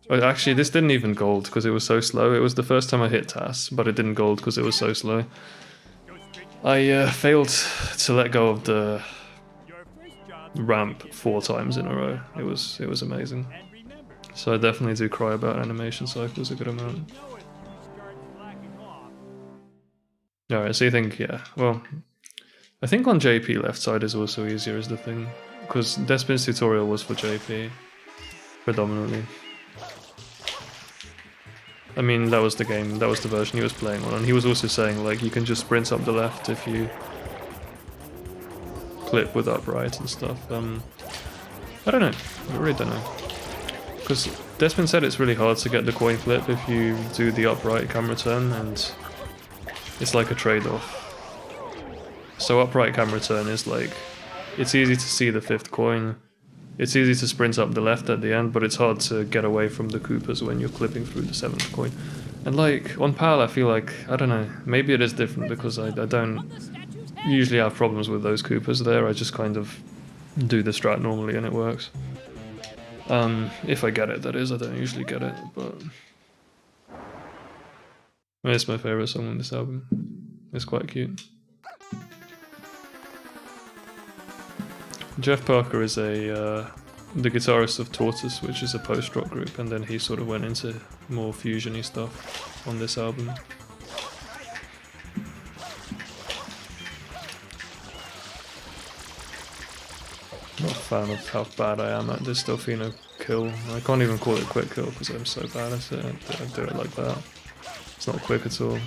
Actually, this didn't even gold because it was so slow. It was the first time I hit TAS, but it didn't gold because it was so slow. I failed to let go of the ramp 4 times in a row. It was amazing. So I definitely do cry about animation cycles a good amount. Alright, so you think, yeah, well, I think on JP left side is also easier is the thing, because Despin's tutorial was for JP, predominantly. I mean, that was the game, that was the version he was playing on, and he was also saying, like, you can just sprint up the left if you clip with upright and stuff. I don't know, I really don't know. Because Despin said it's really hard to get the coin flip if you do the upright camera turn, and it's like a trade-off. So upright camera turn is like, it's easy to see the 5th coin, it's easy to sprint up the left at the end, but it's hard to get away from the Koopas when you're clipping through the 7th coin. And like, on PAL I feel like, I don't know, maybe it is different because I don't usually have problems with those Koopas there. I just kind of do the strat normally and it works. If I get it, that is. I don't usually get it, but it's my favourite song on this album. It's quite cute. Jeff Parker is the guitarist of Tortoise, which is a post-rock group, and then he sort of went into more fusion-y stuff on this album. Not a fan of how bad I am at this Delfino kill. I can't even call it quick kill because I'm so bad at it. I do it like that. It's not quick at all.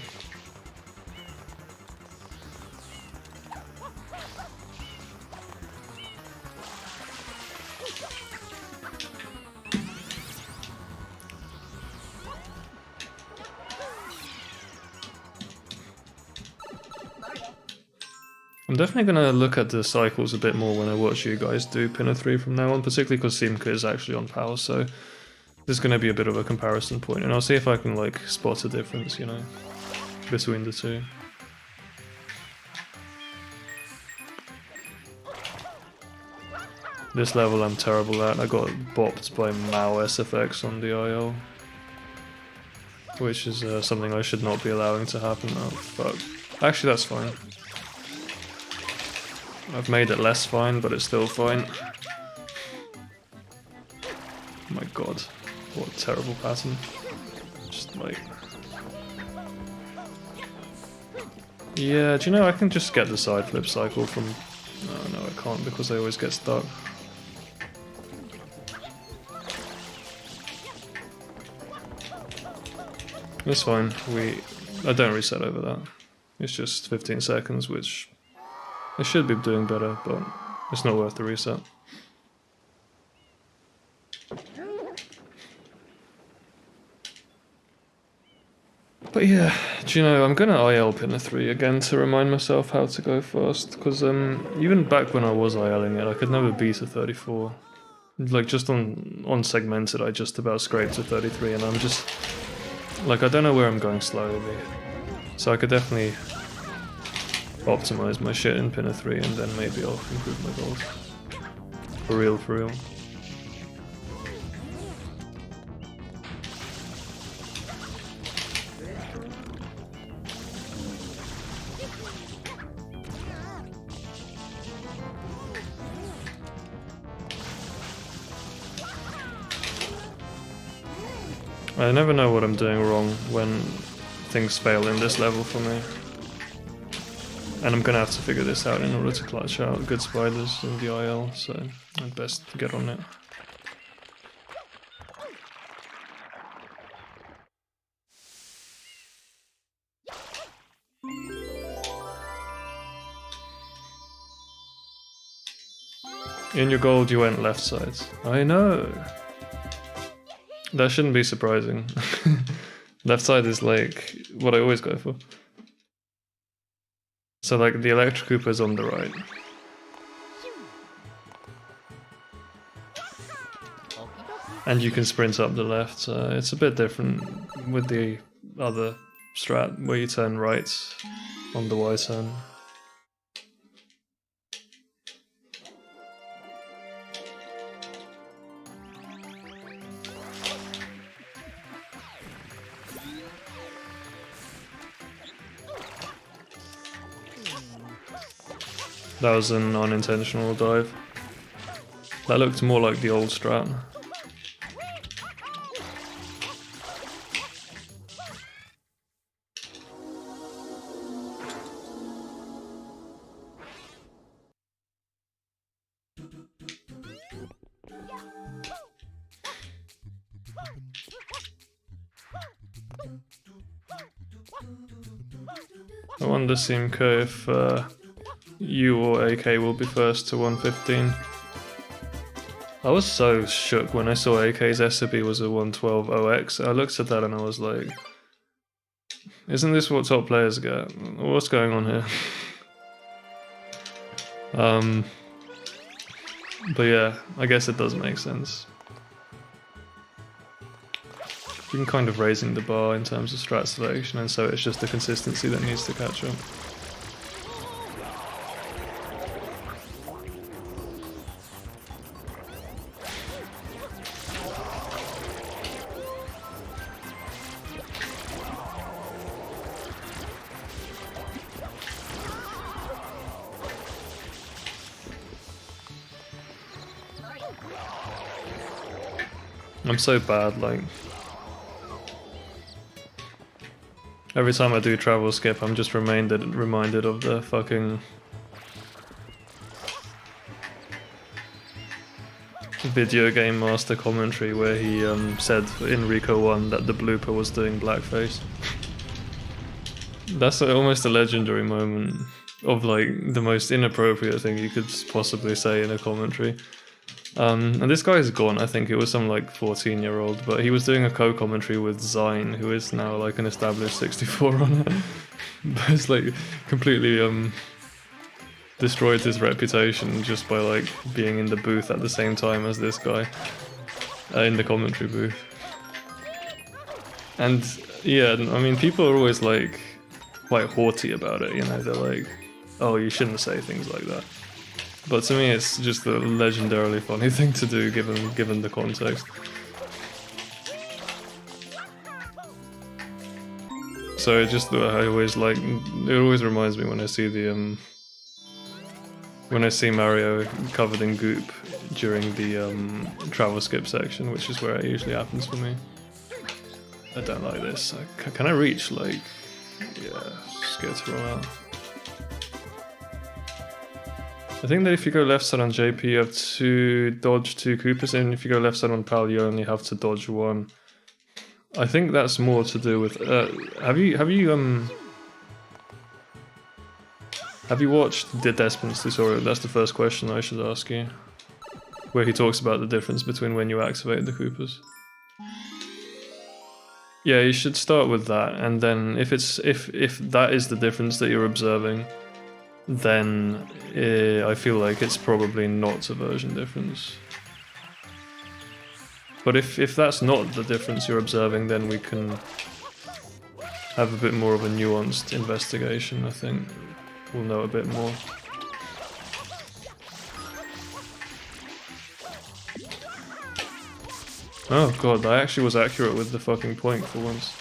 I'm definitely going to look at the cycles a bit more when I watch you guys do Pinner 3 from now on, particularly because Simka is actually on PAL, so there's going to be a bit of a comparison point, and I'll see if I can like spot a difference, you know, between the two. This level I'm terrible at. I got bopped by Mao SFX on the IL, which is something I should not be allowing to happen now, but actually that's fine. I've made it less fine, but it's still fine. Oh my god, what a terrible pattern. Just like... Yeah, do you know, I can just get the side flip cycle from... No, I can't because I always get stuck. It's fine, I don't reset over that. It's just 15 seconds, which I should be doing better, but it's not worth the reset. But yeah, do you know, I'm gonna IL Pinner 3 again to remind myself how to go fast, because even back when I was ILing it, I could never beat a 34. Like, just on segmented, I just about scraped a 33, and I'm just... Like, I don't know where I'm going slowly. So I could definitely optimize my shit in Pinner 3, and then maybe I'll improve my goals. For real, for real. I never know what I'm doing wrong when things fail in this level for me. And I'm gonna have to figure this out in order to clutch out good spiders in the IL, so I'd best get on it. In your gold you went left side. I know! That shouldn't be surprising. Left side is like what I always go for. So like the Electric Koopa is on the right. And you can sprint up the left. It's a bit different with the other strat where you turn right on the Y turn. That was an unintentional dive. That looked more like the old strat. I wonder, Simka, if you or AK will be first to 115. I was so shook when I saw AK's SCP was a 112 OX. I looked at that and I was like, isn't this what top players get? What's going on here? But yeah, I guess it does make sense. You can kind of raising the bar in terms of strat selection, and so it's just the consistency that needs to catch up. I'm so bad, like... Every time I do travel skip, I'm just reminded of the fucking... Video Game Master commentary where he said in Rico 1 that the blooper was doing blackface. That's almost a legendary moment of like the most inappropriate thing you could possibly say in a commentary. And this guy is gone, I think it was some like 14-year-old, but he was doing a co-commentary with Zine, who is now like an established 64 runner. But it's like completely destroyed his reputation just by like being in the booth at the same time as this guy in the commentary booth. And yeah, I mean, people are always like quite haughty about it, you know, they're like, oh, you shouldn't say things like that. But to me it's just a legendarily funny thing to do given the context. So it just, I always like, it always reminds me when I see the when I see Mario covered in goop during the travel skip section, which is where it usually happens for me. I don't like this. Can I reach, like... Yeah, just get to run out. I think that if you go left side on JP, you have to dodge 2 Koopas, and if you go left side on Pal, you only have to dodge 1. I think that's more to do with... Have you watched the Despin's tutorial? That's the first question I should ask you. Where he talks about the difference between when you activate the Koopas. Yeah, you should start with that, and then if that is the difference that you're observing, then I feel like it's probably not a version difference. But if that's not the difference you're observing, then we can have a bit more of a nuanced investigation, I think. We'll know a bit more. Oh god, I actually was accurate with the fucking point for once.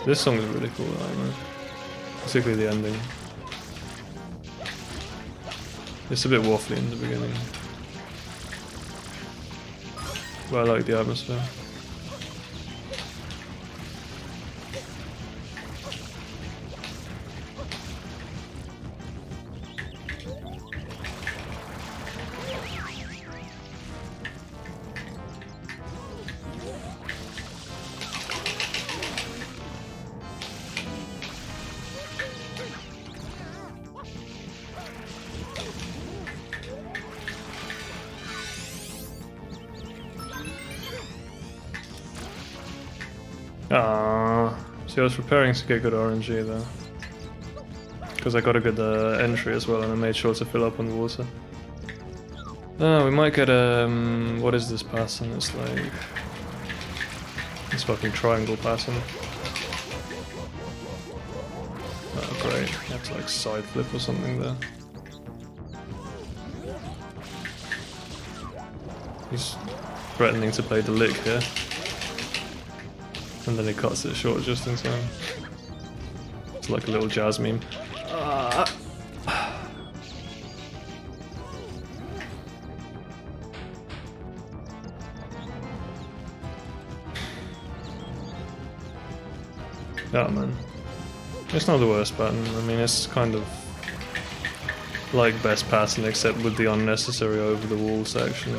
This song is really cool, I know. Particularly the ending. It's a bit waffly in the beginning. But I like the atmosphere. See, I was preparing to get good RNG though. Because I got a good entry as well, and I made sure to fill up on water. We might get a... what is this pattern? It's like... This fucking triangle pattern. Oh great, you have to like side flip or something there. He's threatening to play the lick here. And then he cuts it short just in time. It's like a little jazz meme. Oh man. It's not the worst pattern. I mean, it's kind of like best pattern except with the unnecessary over the wall section.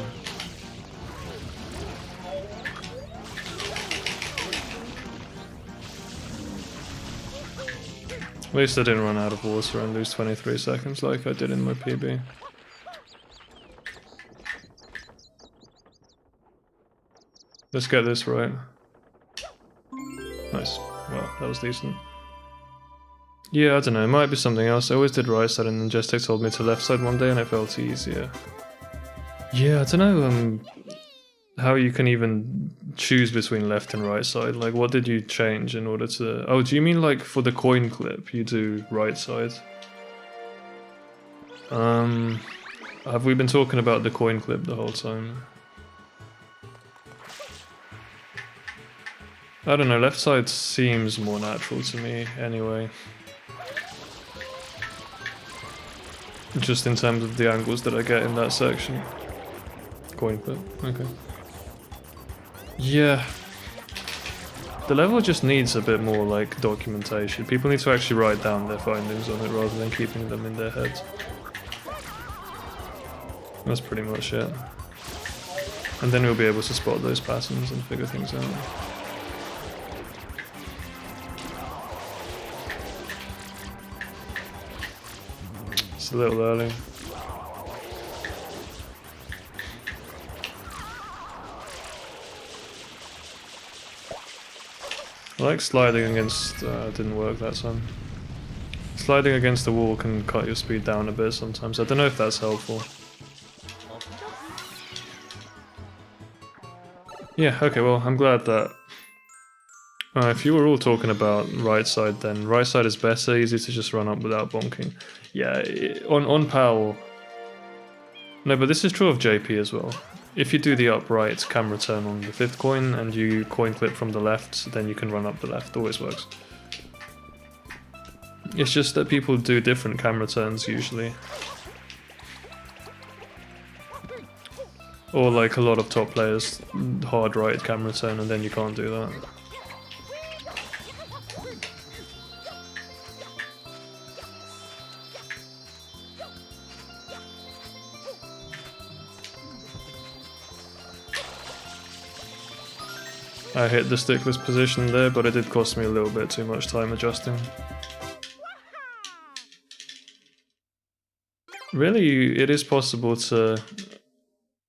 At least I didn't run out of water and lose 23 seconds like I did in my PB. Let's get this right. Nice. Well, that was decent. Yeah, I don't know, it might be something else. I always did right side and then Jestek told me to left side one day and it felt easier. Yeah, I don't know how you can even choose between left and right side. Like, what did you change in order to... Oh, do you mean like for the coin clip you do right side? Have we been talking about the coin clip the whole time? I don't know, left side seems more natural to me anyway. Just in terms of the angles that I get in that section. Coin flip, okay. Yeah. The level just needs a bit more like documentation. People need to actually write down their findings on it rather than keeping them in their heads. That's pretty much it. And then we'll be able to spot those patterns and figure things out. It's a little early. I like sliding against, didn't work that time. Sliding against the wall can cut your speed down a bit sometimes. I don't know if that's helpful. Yeah, okay, well, I'm glad that... if you were all talking about right side, then right side is better, easy to just run up without bonking. Yeah, on PAL... No, but this is true of JP as well. If you do the upright camera turn on the 5th coin and you coin flip from the left, then you can run up the left, always works. It's just that people do different camera turns usually. Or like a lot of top players, hard right camera turn and then you can't do that. I hit the stickless position there, but it did cost me a little bit too much time adjusting. Really, it is possible to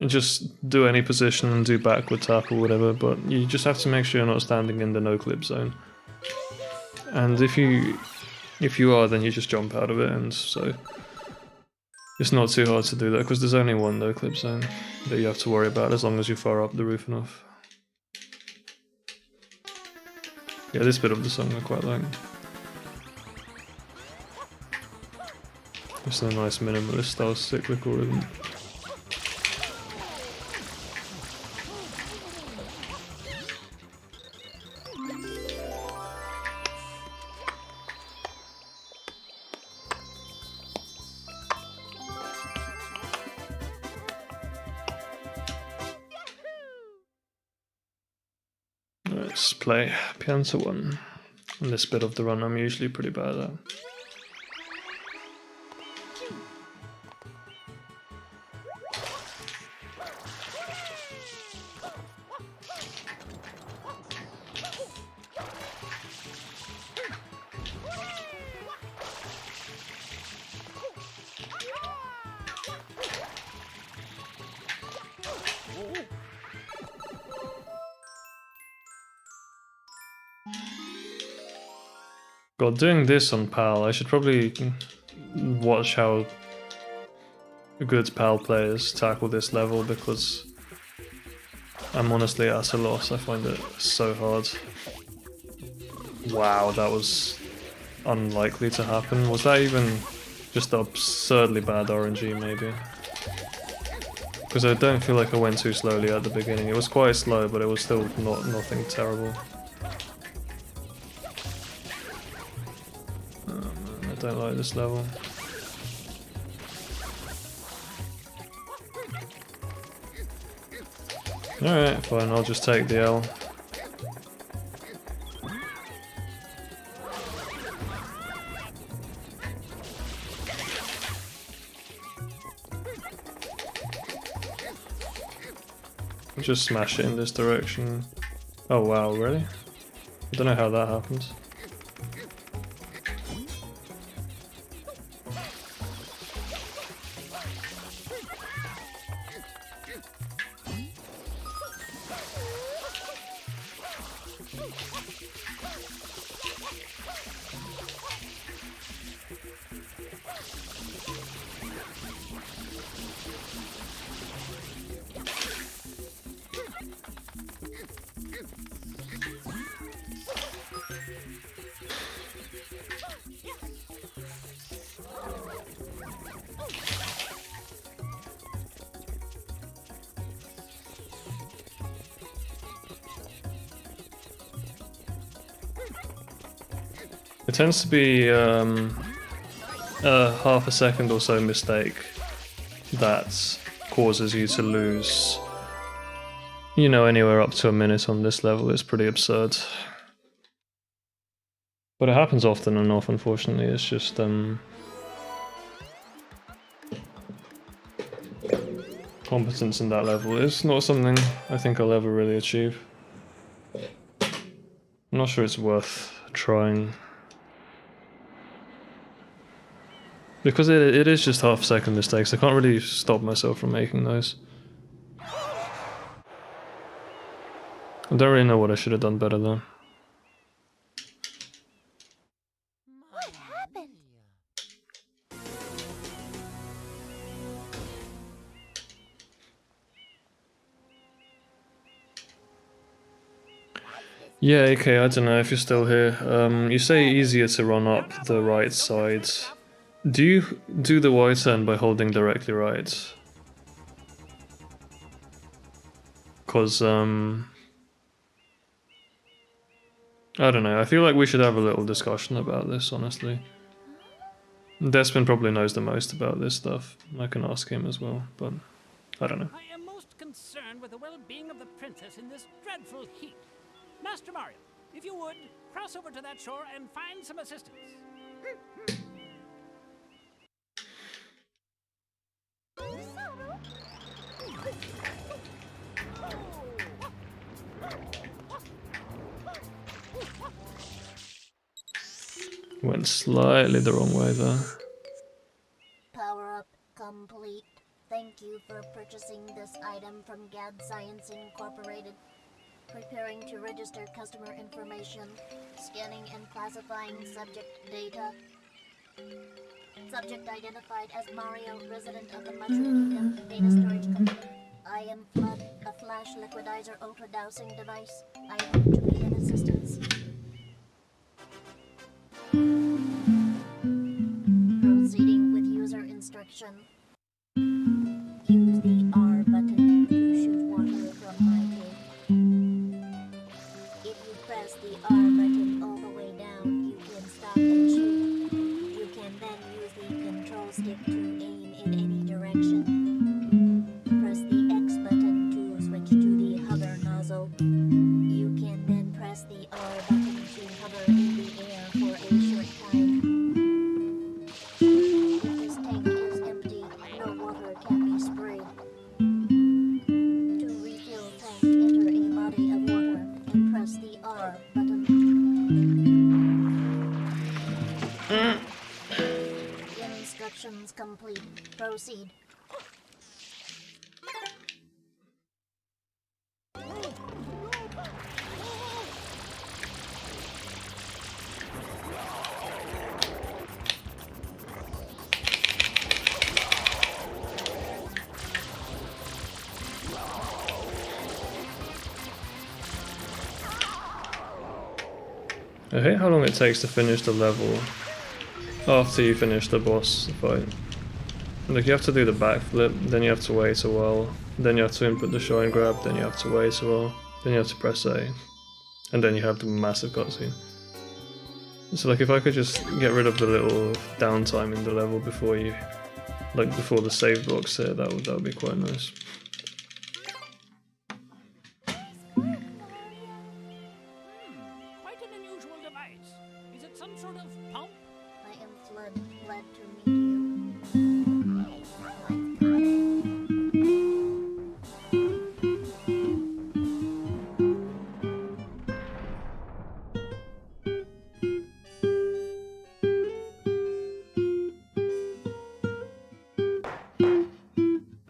just do any position and do backward tap or whatever, but you just have to make sure you're not standing in the no-clip zone. And if you are, then you just jump out of it, and so it's not too hard to do that, because there's only one no-clip zone that you have to worry about as long as you're far up the roof enough. Yeah, this bit of the song I quite like. It's a nice minimalist style cyclical rhythm. Let's play Pianta 1. And this bit of the run I'm usually pretty bad at. God, doing this on PAL, I should probably watch how good PAL players tackle this level, because I'm honestly at a loss. I find it so hard. Wow, that was unlikely to happen. Was that even just absurdly bad RNG maybe? Because I don't feel like I went too slowly at the beginning. It was quite slow, but it was still nothing terrible. I don't like this level. Alright, fine, I'll just take the L. I'll just smash it in this direction. Oh wow, really? I don't know how that happens. It tends to be a half a second or so mistake that causes you to lose, you know, anywhere up to a minute on this level is pretty absurd. But it happens often enough, unfortunately. It's just competence in that level is not something I think I'll ever really achieve. I'm not sure it's worth trying. Because it is just half-second mistakes. I can't really stop myself from making those. I don't really know what I should have done better though. What happened? Yeah, okay, I don't know if you're still here. You say easier to run up the right side. Do you do the Y turn by holding directly right? Cause, I don't know, I feel like we should have a little discussion about this, honestly. Despin probably knows the most about this stuff. I can ask him as well, but I don't know. I am most concerned with the well-being of the princess in this dreadful heat. Master Mario, if you would, cross over to that shore and find some assistance. Went slightly the wrong way there. Power up complete. Thank you for purchasing this item from GAD Science Incorporated. Preparing to register customer information. Scanning and classifying subject data. Subject identified as Mario, resident of the Mushroom Kingdom Data Storage Company. I am Flood, a flash liquidizer ultra dowsing device. I hope to be an assistance. Proceeding with user instruction. Use the R button to shoot water from my tank. If you press the R button all the way down, you can stop and shoot. You can then use the control stick to aim in any direction. Press the X button to switch to the hover nozzle. You can then press the R button to hover in the air for a short time. If this tank is empty, no water can be sprayed. To refill tank, enter a body of water and press the R button. Instructions complete. Proceed. I hate how long it takes to finish the level after you finish the boss fight. Like, you have to do the backflip, then you have to wait a while, then you have to input the shrine grab, then you have to wait a while, then you have to press A, and then you have the massive cutscene. So like, if I could just get rid of the little downtime in the level before you, like before the save box here, that would be quite nice. Quite an unusual device. Is it some sort of pump? I am Flood, glad to meet you.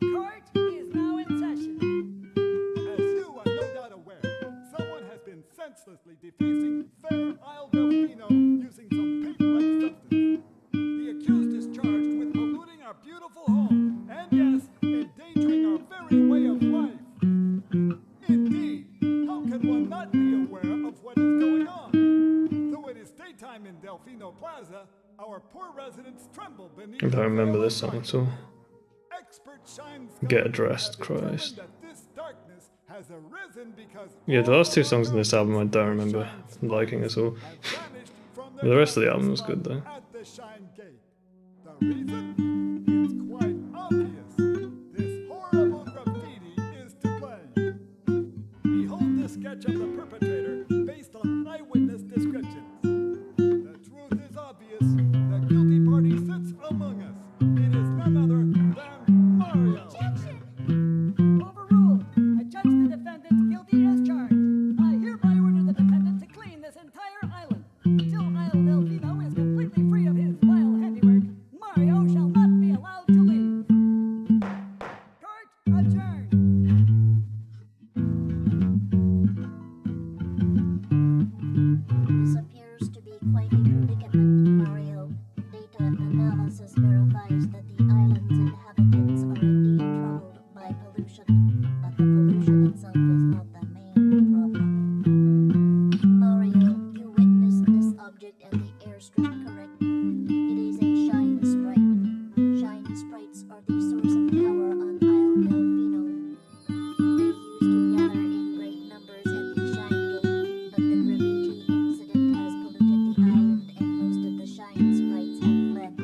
Court is now in session. As you are no doubt aware, someone has been senselessly defacing Fair Isle Delfino using some paint-like substance. The accused is charged with polluting our beautiful home, and yes, endangering our very way of life. Indeed, how can one not be aware of what is going on? Though it is daytime in Delfino Plaza, our poor residents tremble beneath I the don't remember veil this of song night. at all. Expert Shine Get Sky dressed, has determined Christ. that this darkness has arisen because Yeah, the last two songs in this album I don't remember liking at all. The rest of the album was good though. At the Shine Gate. The reason? It's quite obvious. This horrible pollution, but the pollution itself is not the main problem. Mario, you witnessed this object at the airstrip, correct? It is a shine sprite. Shine sprites are the source of power on Isle Delfino. They used to gather in great numbers at the Shine Gate, but the Gravity incident has polluted the island and most of the Shine sprites have fled.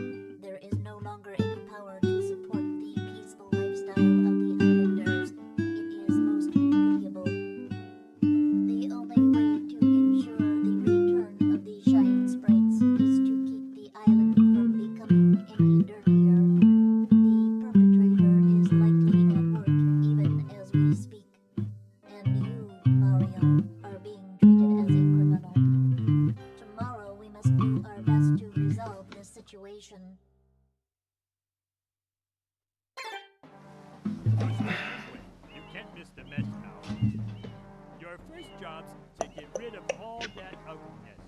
There is no longer any power to support the peaceful lifestyle of the islanders. It is most pitiable. The only way to ensure the return of the Shine sprites is to keep the island from becoming any dirtier. The perpetrator is likely at work even as we speak. And you, Mario, are being treated as a criminal. Tomorrow we must do our best to resolve this situation. You can't miss the mess, pal. Your first job's to get rid of all that ugliness.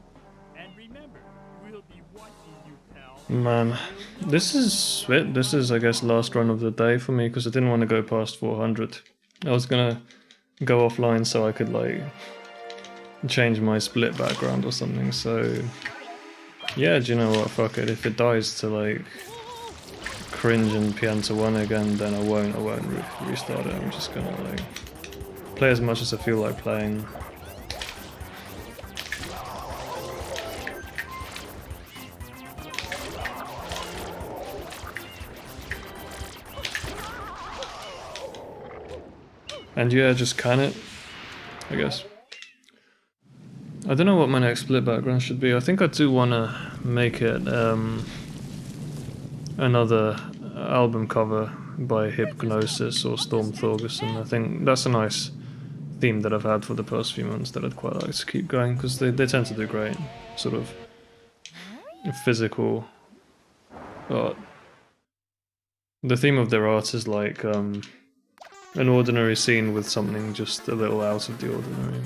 And remember, we'll be watching you, pal. Man, this is it. This is, I guess, last run of the day for me because I didn't want to go past 400. I was gonna go offline so I could like change my split background or something. So yeah, do you know what? Fuck it. If it dies to like cringe and Pianta 1 again, then I won't restart it. I'm just gonna like play as much as I feel like playing. And yeah, just can it, I guess. I don't know what my next split background should be. I think I do want to make it another album cover by Hypnosis or Storm Thorgerson. I think that's a nice theme that I've had for the past few months that I'd quite like to keep going because they tend to do great sort of physical art. The theme of their art is like an ordinary scene with something just a little out of the ordinary.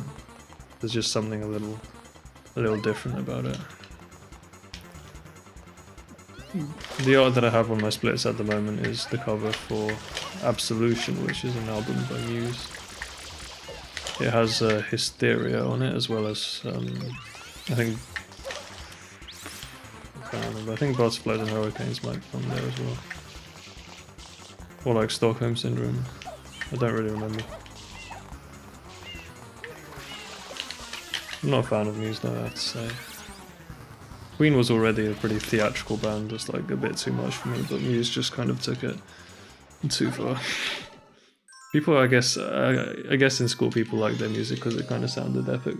There's just something a little different about it. The art that I have on my splits at the moment is the cover for Absolution, which is an album by Muse. It has Hysteria on it as well as I can't remember. I think Butterflies and Hurricanes might be on there as well. Or like Stockholm Syndrome. I don't really remember. I'm not a fan of Muse though, I have to say. Queen was already a pretty theatrical band, just like a bit too much for me, but Muse just kind of took it too far. People, I guess in school people liked their music because it kind of sounded epic.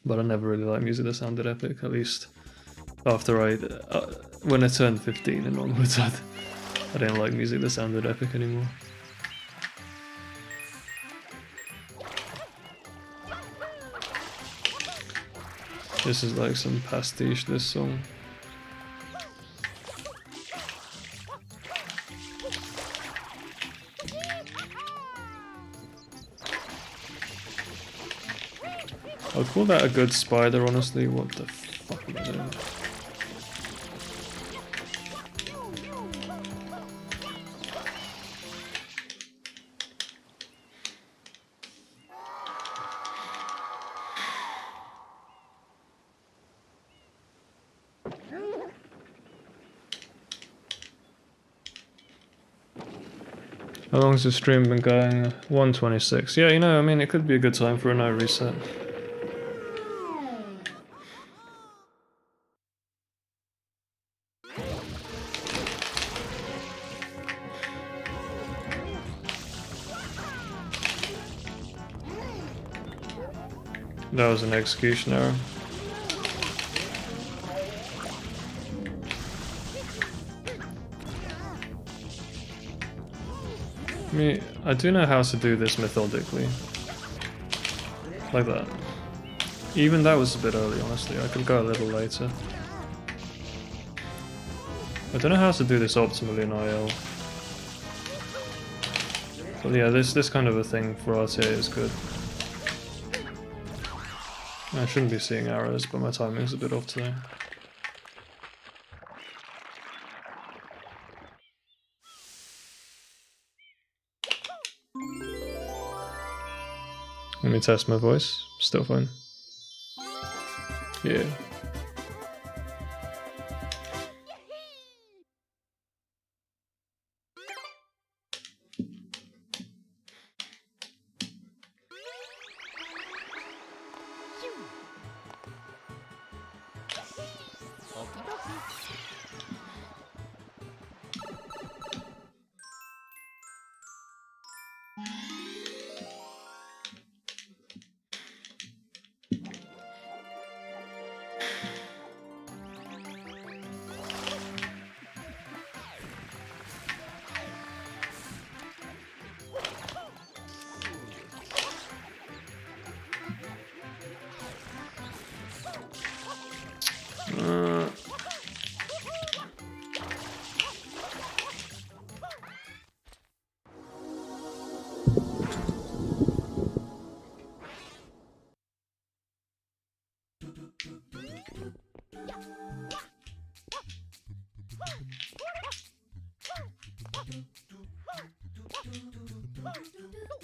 But I never really liked music that sounded epic, at least after when I turned 15 and onwards, I didn't like music that sounded epic anymore. This is like some pastiche, this song. I'd call that a good spider, honestly. What the fuck am I doing? How long's the stream been going? 1:26. Yeah, you know, I mean, it could be a good time for a no reset. That was an execution error. I do know how to do this methodically. Like that. Even that was a bit early, honestly. I could go a little later. I don't know how to do this optimally in IL. But yeah, this kind of a thing for RTA is good. I shouldn't be seeing arrows, but my timing's a bit off today. Let me test my voice. Still fine. Yeah.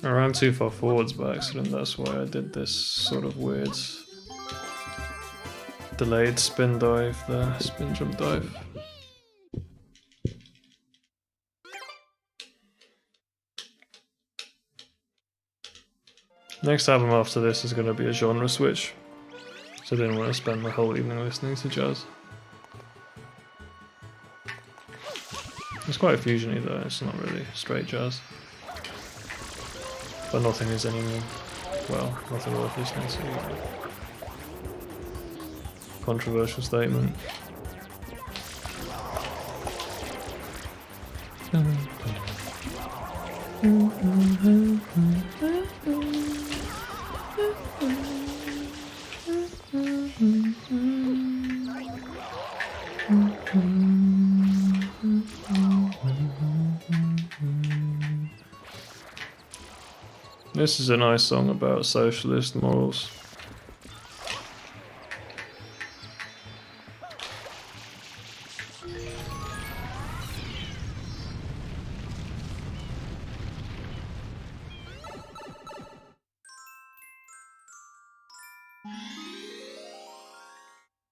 I ran too far forwards by accident, that's why I did this sort of weird delayed spin dive there, spin jump dive. Next album after this is going to be a genre switch, so I didn't want to spend my whole evening listening to jazz. It's quite fusiony though, it's not really straight jazz. But nothing is anymore. Well, nothing worth listening to. Controversial statement. This is a nice song about socialist morals.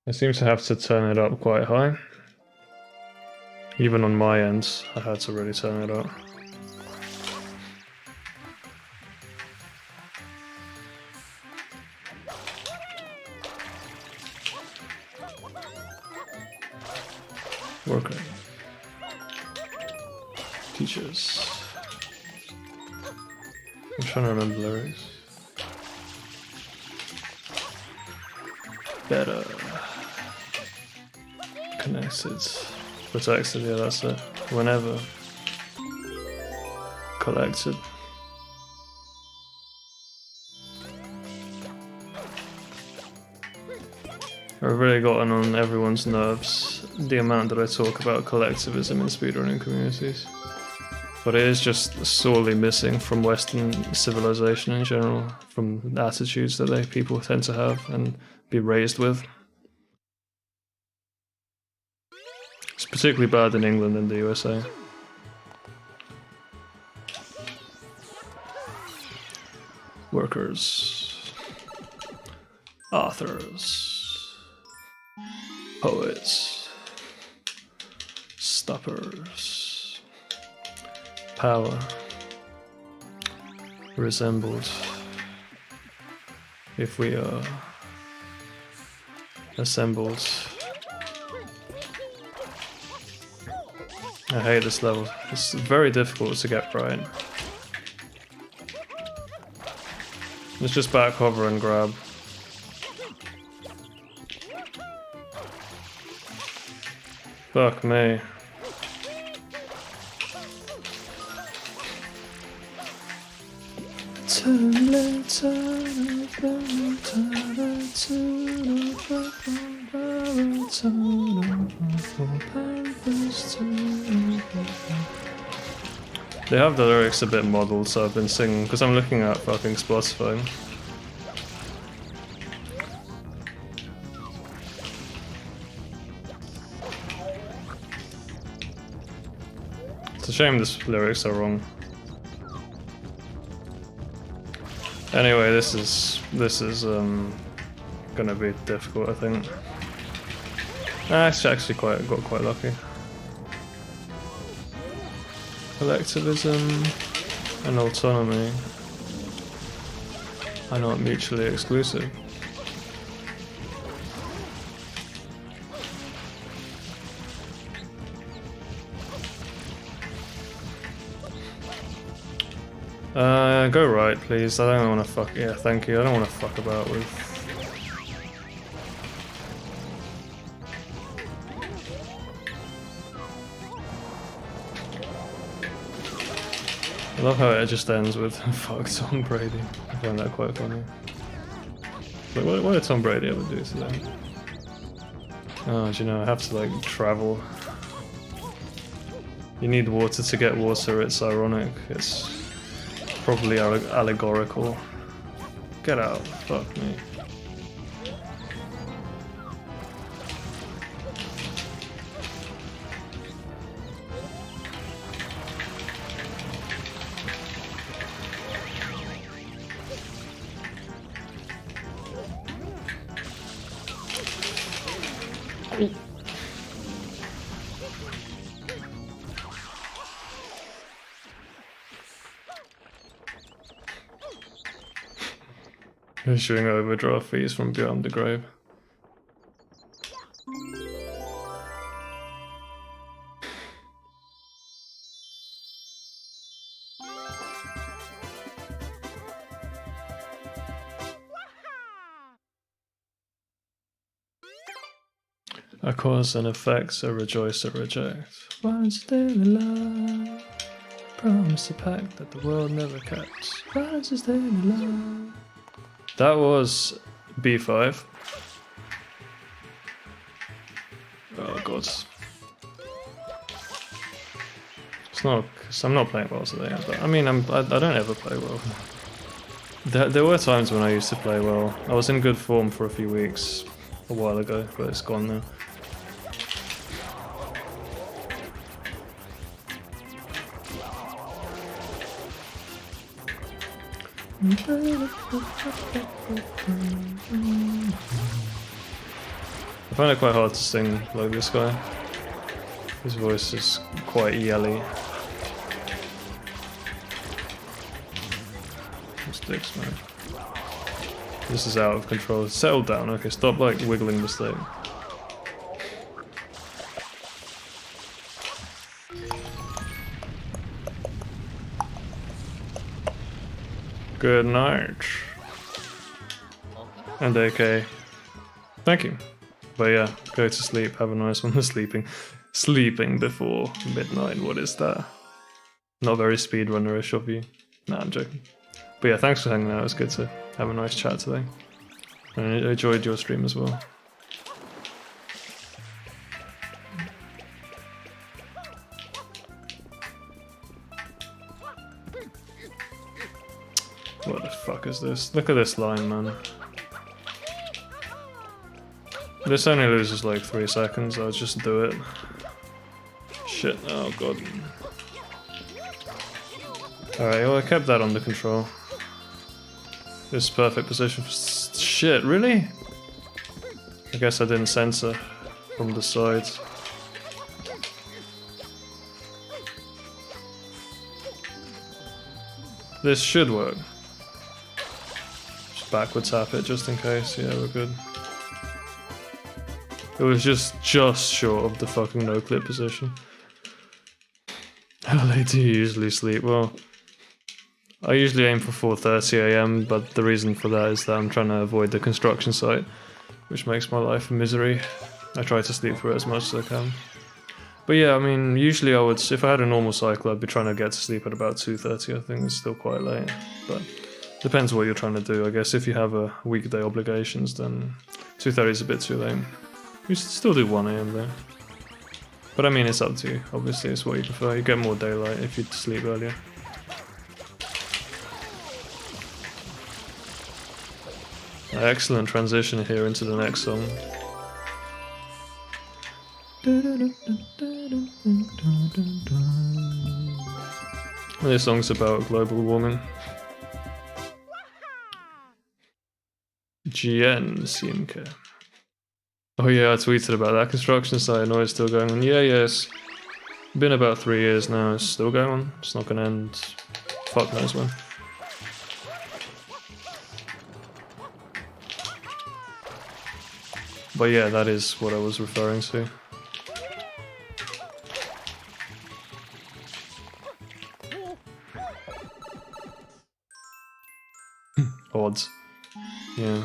I seem to have to turn it up quite high. Even on my end, I had to really turn it up. Worker. Teachers. I'm trying to remember the lyrics. Better. Connected. Protected, yeah, that's it. Whenever. Collected. I've really gotten on everyone's nerves the amount that I talk about collectivism in speedrunning communities. But it is just sorely missing from Western civilization in general, from the attitudes that people tend to have and be raised with. It's particularly bad in England and the USA. Workers. Authors. Poets, stoppers, power, resembled, if we are assembled. I hate this level, it's very difficult to get right. Let's just back hover and grab. Fuck me. They have the lyrics a bit modelled, so I've been singing, because I'm looking at fucking Spotify. It's a shame the lyrics are wrong. Anyway, this is gonna be difficult, I think. It's actually got quite lucky. Collectivism and autonomy are not mutually exclusive. Go right, please. I don't want to fuck. Yeah, thank you. I don't want to fuck about with. I love how it just ends with "fuck Tom Brady." I find that quite funny. Like, what did Tom Brady ever do to them? Oh, do you know? I have to like travel. You need water to get water. It's ironic. It's probably allegorical. Get out. Fuck me. Issuing overdraft fees from beyond the grave. A cause and effects, a rejoice, a reject. One still alive. Promise a pact that the world never kept. One still alive. That was B5. Oh god. It's not, cause I'm not playing well today, but I mean, I don't ever play well. There were times when I used to play well. I was in good form for a few weeks a while ago, but it's gone now. I find it quite hard to sing like this guy. His voice is quite yelly. Sticks, man. This is out of control. Settle down, okay, stop like wiggling the stick. Good night. And AK. Thank you. But yeah, go to sleep, have a nice one. Sleeping before midnight, what is that? Not very speedrunner-ish of you. Nah, I'm joking. But yeah, thanks for hanging out, it was good to have a nice chat today. And I enjoyed your stream as well. What the fuck is this? Look at this line, man. This only loses like 3 seconds, I'll just do it. Shit, oh god. Alright, well I kept that under control. This is perfect position for shit, really? I guess I didn't censor from the sides. This should work. Backward tap it just in case. Yeah, we're good. It was just short of the fucking no clip position. How late do you usually sleep? Well, I usually aim for 4:30 AM, but the reason for that is that I'm trying to avoid the construction site, which makes my life a misery. I try to sleep through it as much as I can. But yeah, I mean, usually I would, if I had a normal cycle, I'd be trying to get to sleep at about 2:30. I think it's still quite late, but depends what you're trying to do. I guess if you have weekday obligations, then 2:30 is a bit too late. You should still do 1 AM though. But I mean, it's up to you. Obviously, it's what you prefer. You get more daylight if you sleep earlier. Excellent transition here into the next song. This song's about global warming. GN CMK. Oh yeah, I tweeted about that construction site. I know it's still going on. Yeah, yes. Been about 3 years now. It's still going on. It's not gonna end. Fuck knows when. But yeah, that is what I was referring to. Odds. Yeah.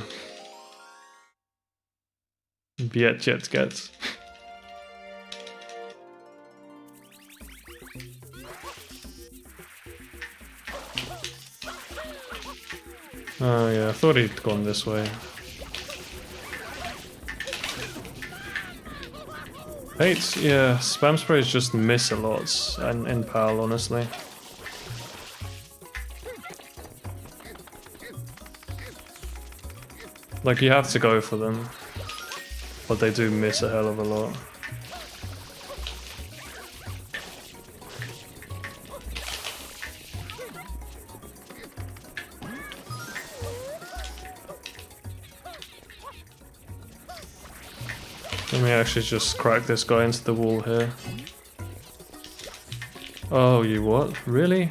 Jet gets. Oh yeah, I thought he'd gone this way. Yeah, spam sprays just miss a lot, and in PAL, honestly. Like, you have to go for them, but they do miss a hell of a lot. Let me actually just crack this guy into the wall here. Oh, you what? Really?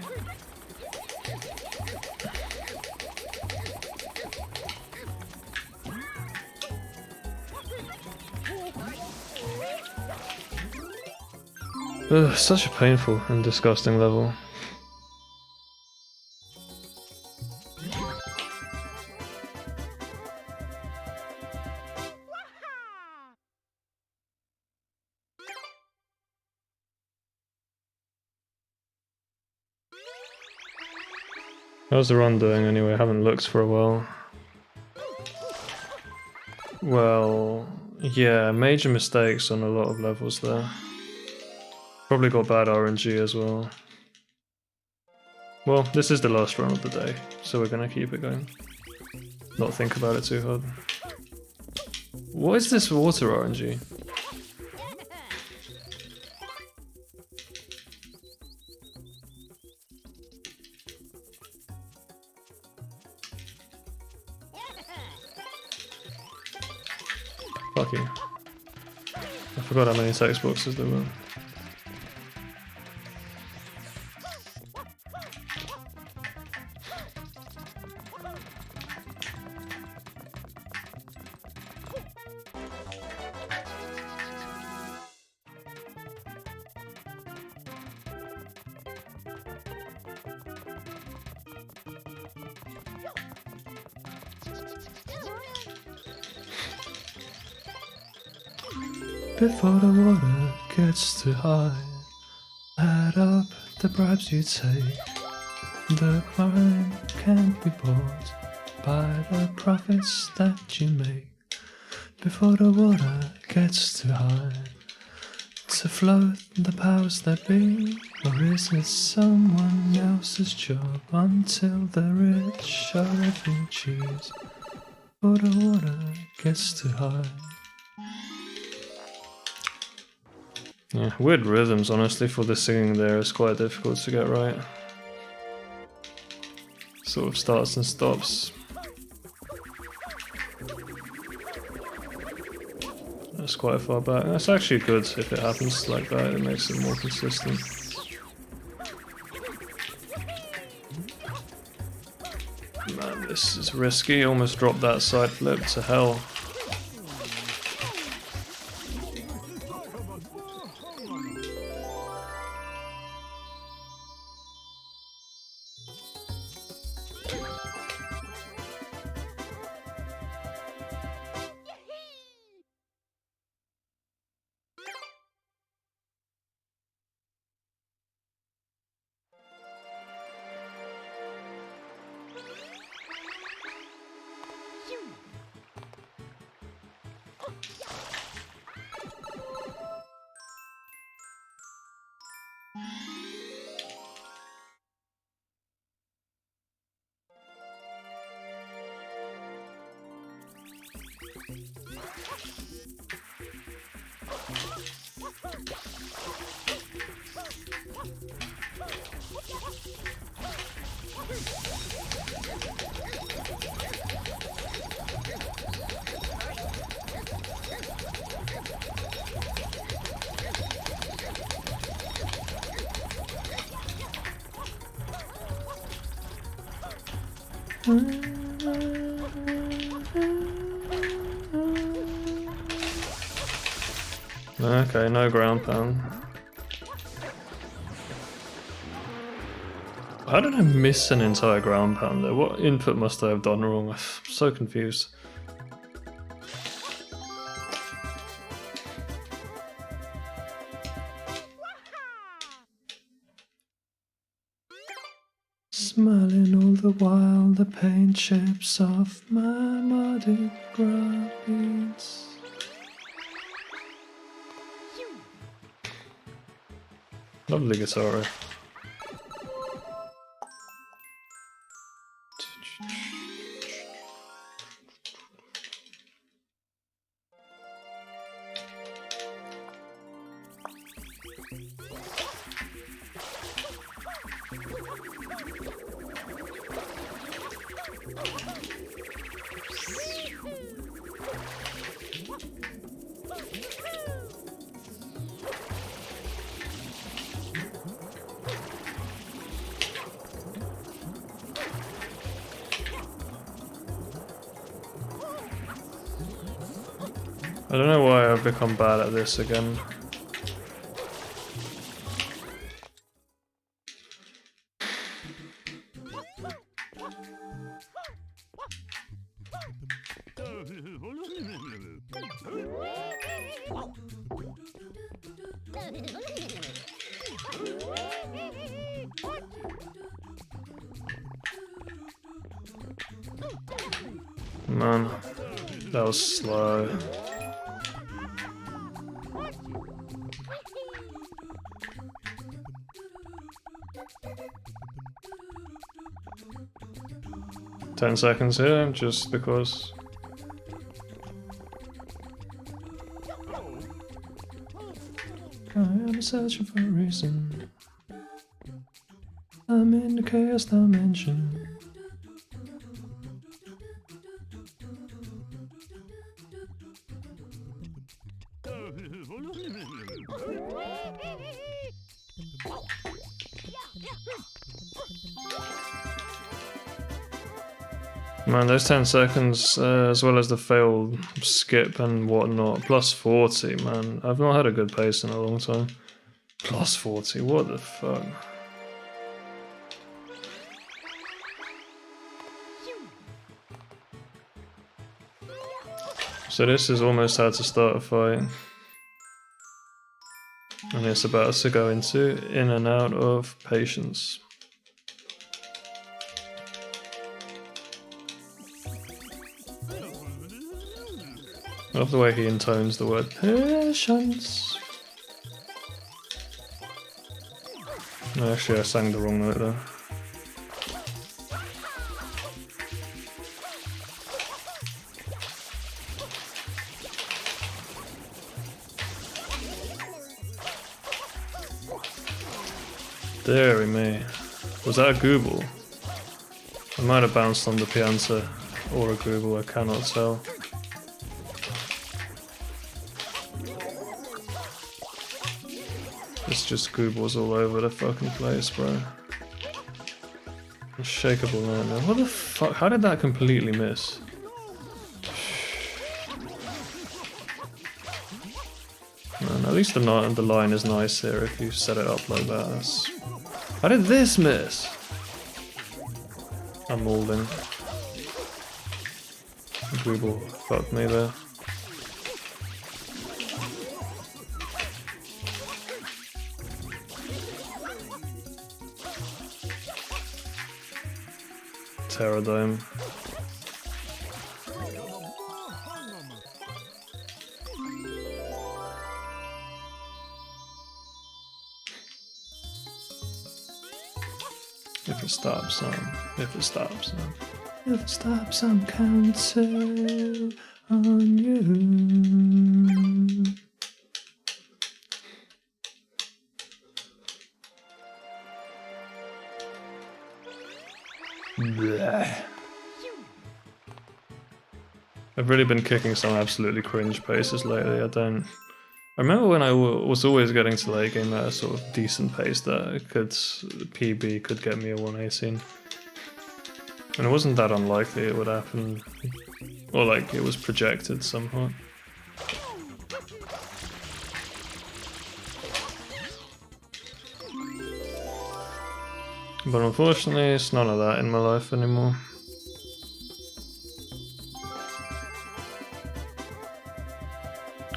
Ugh, such a painful and disgusting level. How's the run doing anyway? I haven't looked for a while. Well, yeah, major mistakes on a lot of levels there. Probably got bad RNG as well. Well, this is the last run of the day, so we're gonna keep it going. Not think about it too hard. What is this water RNG? Fuck you. I forgot how many text boxes there were. Before the water gets too high, add up the bribes you take. The crime can't be bought by the profits that you make. Before the water gets too high to float the powers that be, or is it someone else's job until the rich are refugees? Before the water gets too high. Yeah, weird rhythms, honestly, for the singing there is quite difficult to get right. Sort of starts and stops. That's quite far back. That's actually good if it happens like that, it makes it more consistent. Man, this is risky, almost dropped that side flip to hell. Okay, no ground pound. How did I miss an entire ground pound there? What input must I have done wrong? I'm so confused. Smiling all the while, the paint chips off my Mardi Gras beats. Lovely guitar. I don't know why I've become bad at this again. Man, that was slow. Ten seconds here, just because. I am searching for a reason. I'm in the chaos dimension. Man, those 10 seconds, as well as the failed skip and whatnot, plus 40, man. I've not had a good pace in a long time. Plus 40, what the fuck? So this is almost how to start a fight. And it's about to go into in and out of patience. I love the way he intones the word patience. No, actually I sang the wrong note there. Deary me. Was that a Google? I might have bounced on the Pianta or a Google, I cannot tell. It's just Goobles all over the fucking place, bro. Unshakable nightmare. What the fuck? How did that completely miss? Man, at least the line is nice here if you set it up like that. How did this miss? I'm molding. Google fucked me there. Pterodome. If it stops, if it stops, if it stops, I'm counting on you. Blech. I've really been kicking some absolutely cringe paces lately. I remember when I was always getting to late game at a sort of decent pace that PB could get me a 118. And it wasn't that unlikely it would happen, or like it was projected somehow. But unfortunately, it's none of that in my life anymore.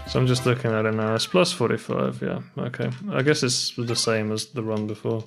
So I'm just looking at it now. It's plus 45, yeah, okay. I guess it's the same as the run before.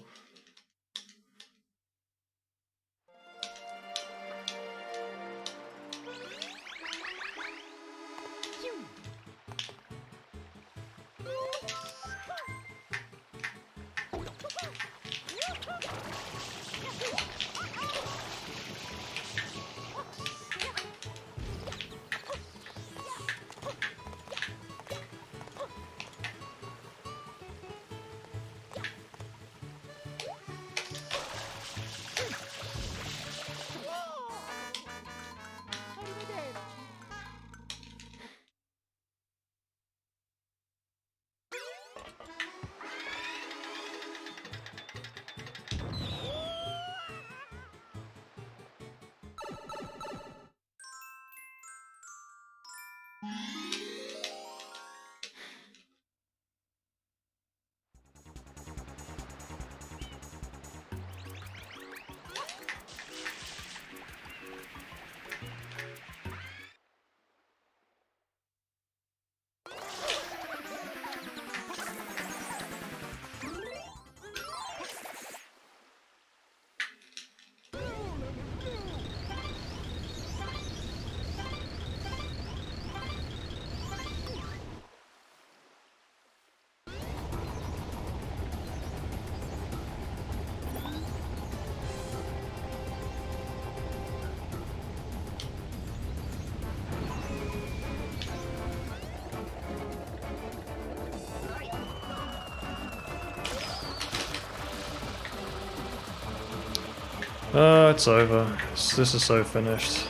Oh, it's over. This is so finished.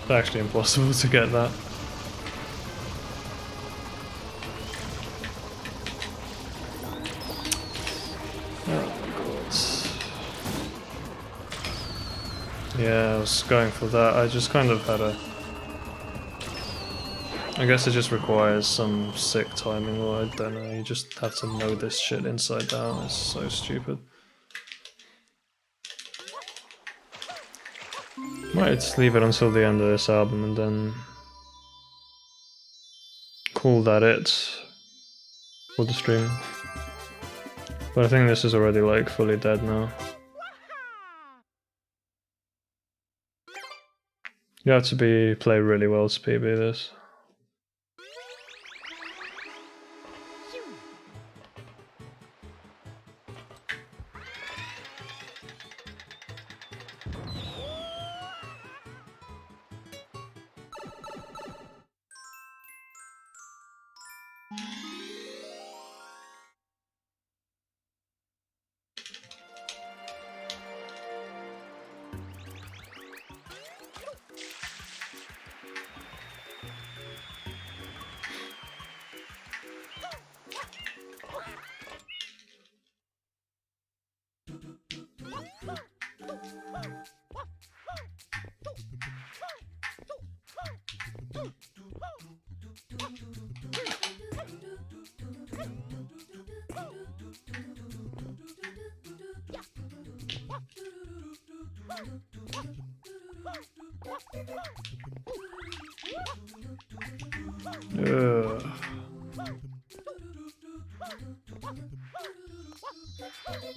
It's actually impossible to get that. Yeah, I was going for that. I just kind of had a... I guess it just requires some sick timing, or I don't know, you just have to know this shit inside out. It's so stupid. Might leave it until the end of this album and then call that it for the stream. But I think this is already like fully dead now. You have to play really well to PB this.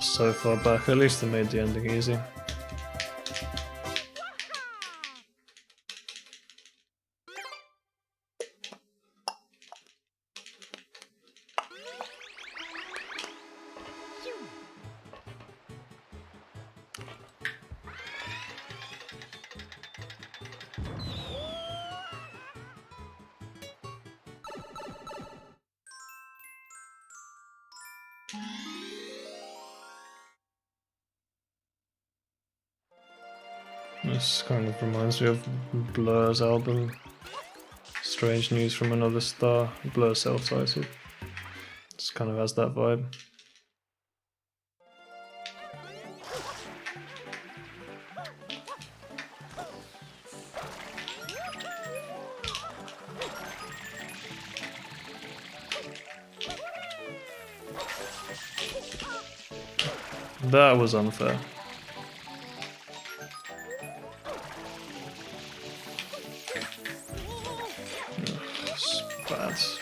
So far back, at least they made the ending easy. This kind of reminds me of Blur's album Strange News from Another Star, Blur self-titled. Just kind of has that vibe. That was unfair. Spats.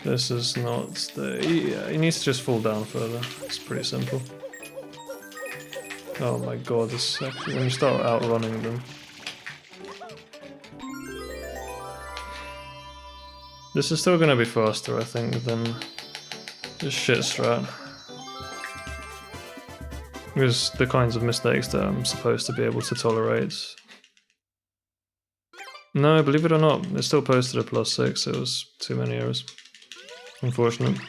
This is not the... Yeah, he needs to just fall down further. It's pretty simple. Oh my god, this is actually... When you start outrunning them... This is still gonna be faster, I think, than this shit strat. Because the kinds of mistakes that I'm supposed to be able to tolerate. No, believe it or not, it still posted a +6, it was too many errors. Unfortunate.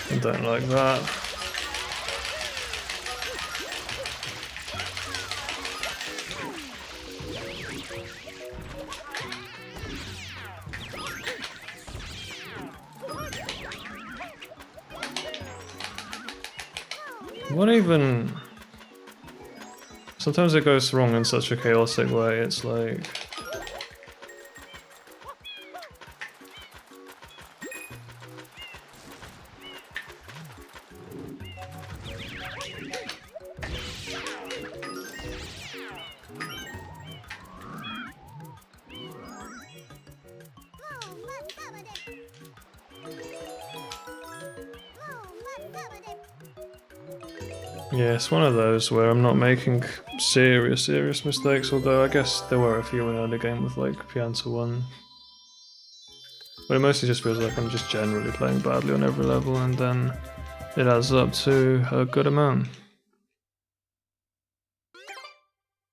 I don't like that. What even... Sometimes it goes wrong in such a chaotic way, it's like... Yeah, it's one of those where I'm not making serious mistakes, although I guess there were a few in early game with like Pianta 1. But it mostly just feels like I'm just generally playing badly on every level, and then it adds up to a good amount.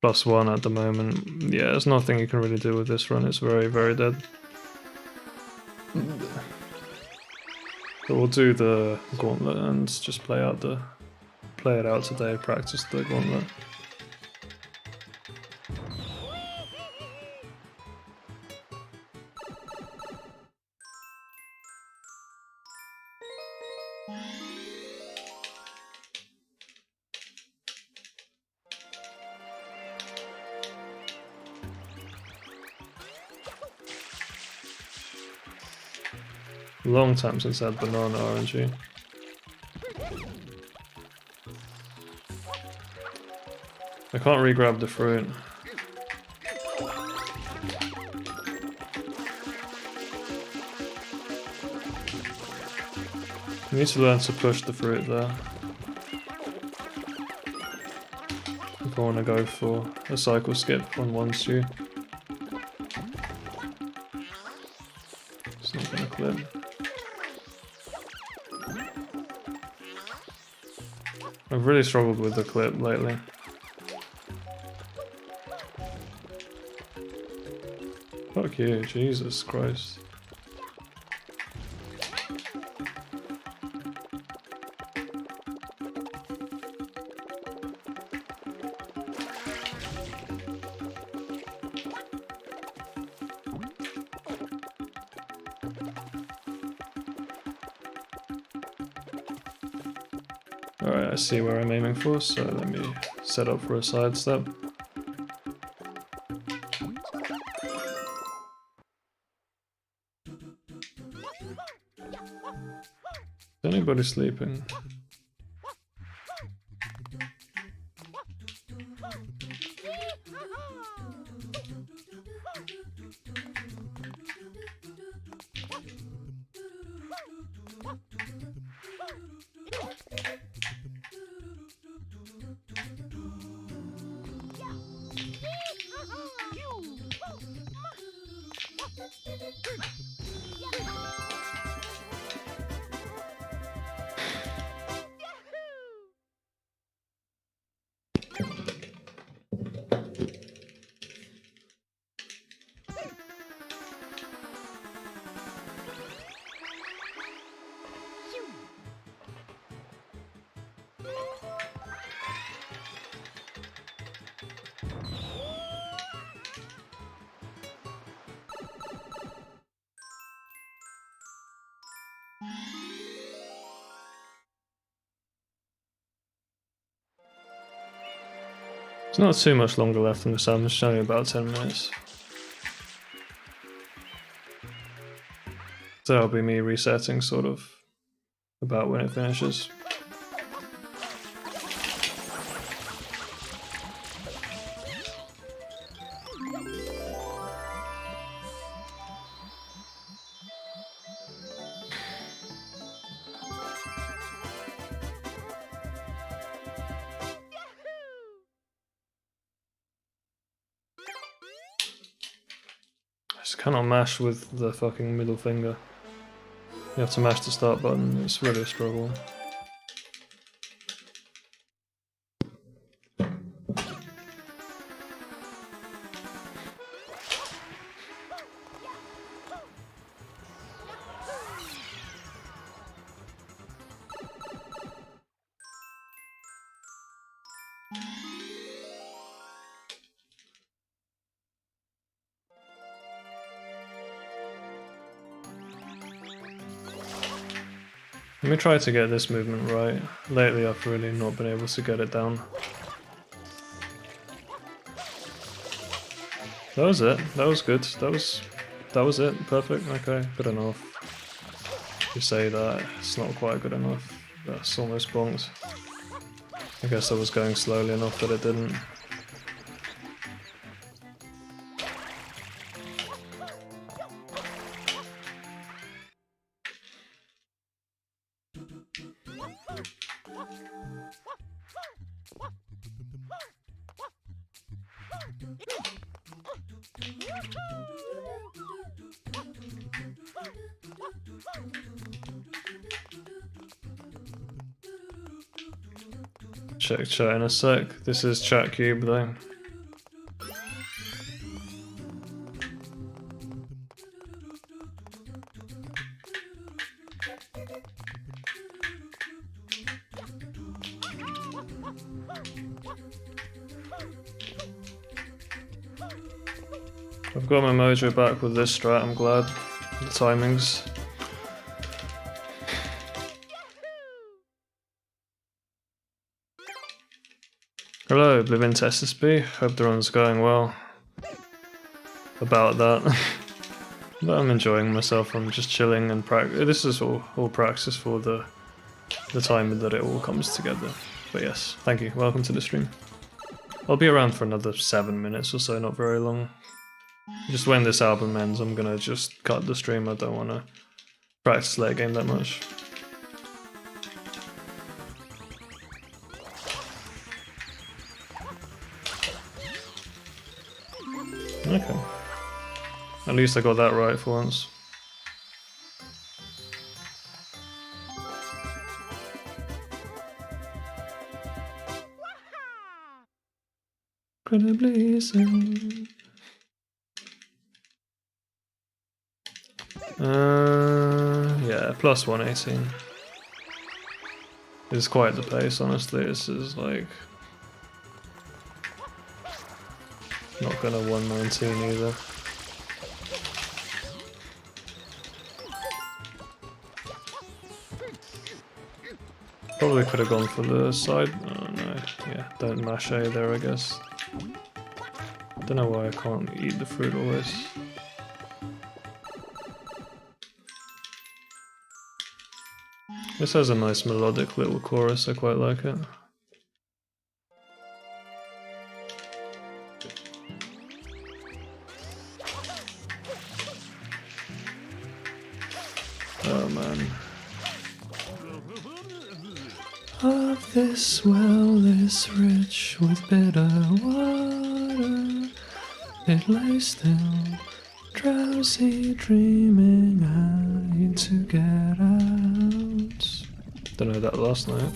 +1 at the moment. Yeah, there's nothing you can really do with this run, it's very, very dead. But we'll do the gauntlet and just play it out today, practice the gauntlet. Long time since I had banana RNG. I can't re-grab the fruit. You need to learn to push the fruit there. If I want to go for a cycle skip on 1-2. It's not gonna clip. I've really struggled with the clip lately. Fuck you, Jesus Christ. Alright, I see where I'm aiming for, so let me set up for a sidestep. Is anybody sleeping? There's not too much longer left in this album, it's only about 10 minutes. So that'll be me resetting sort of about when it finishes. Just cannot mash with the fucking middle finger. You have to mash the start button, it's really a struggle. Let me try to get this movement right. Lately I've really not been able to get it down. That was it. That was good. That was it. Perfect. Okay, good enough. You say that, it's not quite good enough. That's almost bonked. I guess I was going slowly enough that it didn't. Check chat in a sec. This is Chat Cube though. I've got my mojo back with this strat, I'm glad. The timings. Hello, Oblivion to SSB. Hope the run's going well. About that. But I'm enjoying myself, I'm just chilling and practice. This is all practice for the time that it all comes together. But yes, thank you, welcome to the stream. I'll be around for another 7 minutes or so, not very long. Just when this album ends, I'm gonna just cut the stream, I don't wanna practice late game that much. Okay. At least I got that right for once. Incredibly easy. Yeah, plus 118. It's quite the pace, honestly. This is like not gonna 119 either. Probably could have gone for the side. Oh no, yeah, don't mash A there, I guess. Don't know why I can't eat the fruit always. This has a nice melodic little chorus, I quite like it. Oh man. Of this well is rich with bitter water, it lays still, drowsy, dreaming I need to get out. Don't know that last note.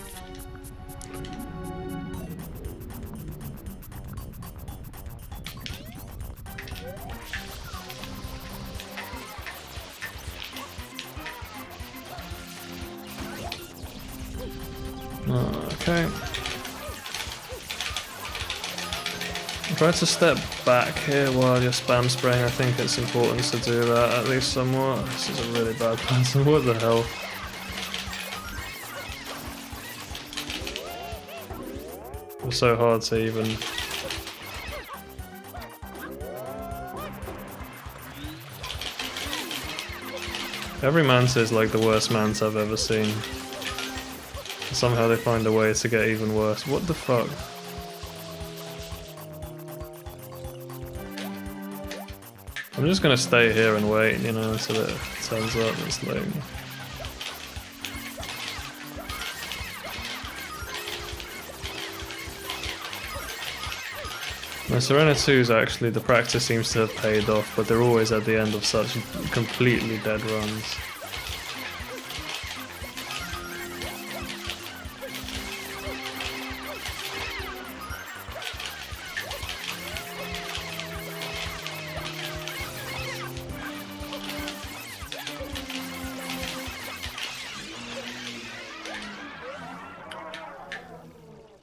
Okay. Try to step back here while you're spam spraying. I think it's important to do that at least somewhat. This is a really bad pattern. What the hell? It's so hard to even... Every manta is like the worst manta I've ever seen. Somehow they find a way to get even worse. What the fuck? I'm just gonna stay here and wait, you know, until it turns up. It's like... My Serena 2s actually, the practice seems to have paid off, but they're always at the end of such completely dead runs.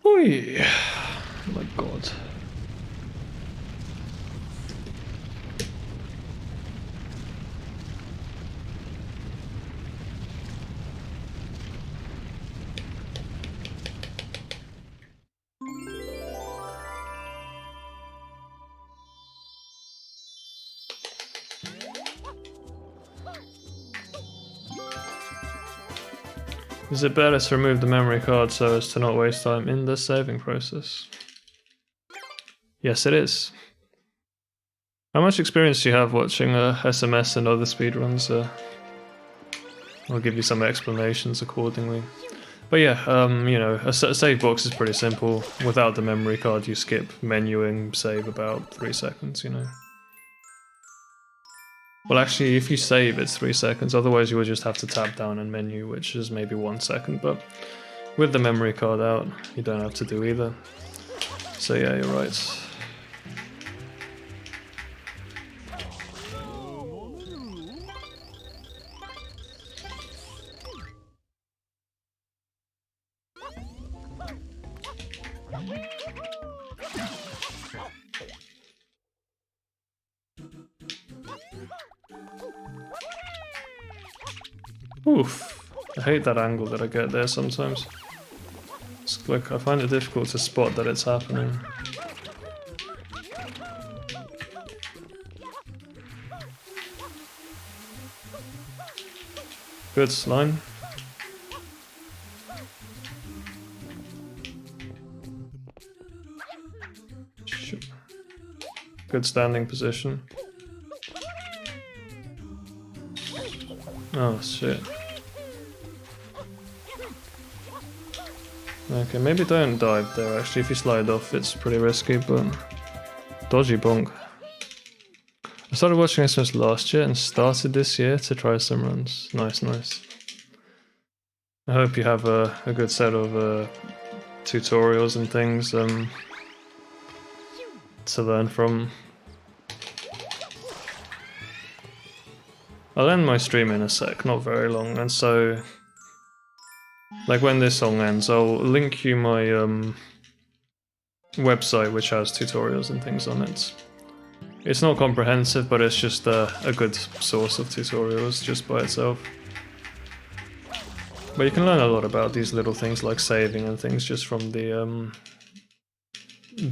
Oy. Oh my god. Is it better to remove the memory card so as to not waste time in the saving process? Yes, it is. How much experience do you have watching SMS and other speedruns? I'll give you some explanations accordingly. But yeah, you know, a save box is pretty simple. Without the memory card, you skip menuing, save about 3 seconds, you know. Well, actually, if you save, it's 3 seconds. Otherwise, you would just have to tap down and menu, which is maybe 1 second. But with the memory card out, you don't have to do either. So yeah, you're right. Oof, I hate that angle that I get there sometimes. It's like, I find it difficult to spot that it's happening. Good line. Good standing position. Oh shit. Okay, maybe don't dive there actually. If you slide off, it's pretty risky, but... Dodgy bonk. I started watching SMS last year and started this year to try some runs. Nice, nice. I hope you have a good set of tutorials and things to learn from. I'll end my stream in a sec, not very long, and so... Like when this song ends, I'll link you my website which has tutorials and things on it. It's not comprehensive, but it's just a good source of tutorials just by itself. But you can learn a lot about these little things like saving and things just from the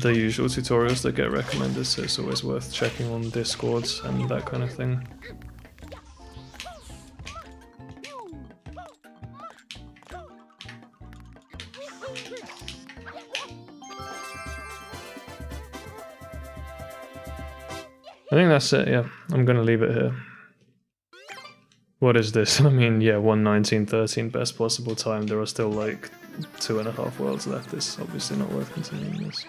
usual tutorials that get recommended, so it's always worth checking on Discord and that kind of thing. I think that's it, yeah. I'm gonna leave it here. What is this? I mean, yeah, 1:19:13, best possible time. There are still like 2.5 worlds left. It's obviously not worth continuing this.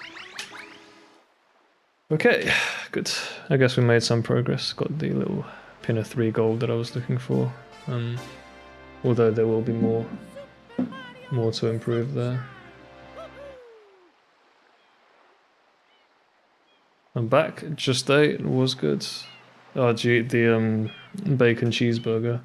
Okay, good. I guess we made some progress. Got the little pin of 3 gold that I was looking for. Although there will be more to improve there. I'm back. Just ate. It was good. Oh, did you eat the bacon cheeseburger?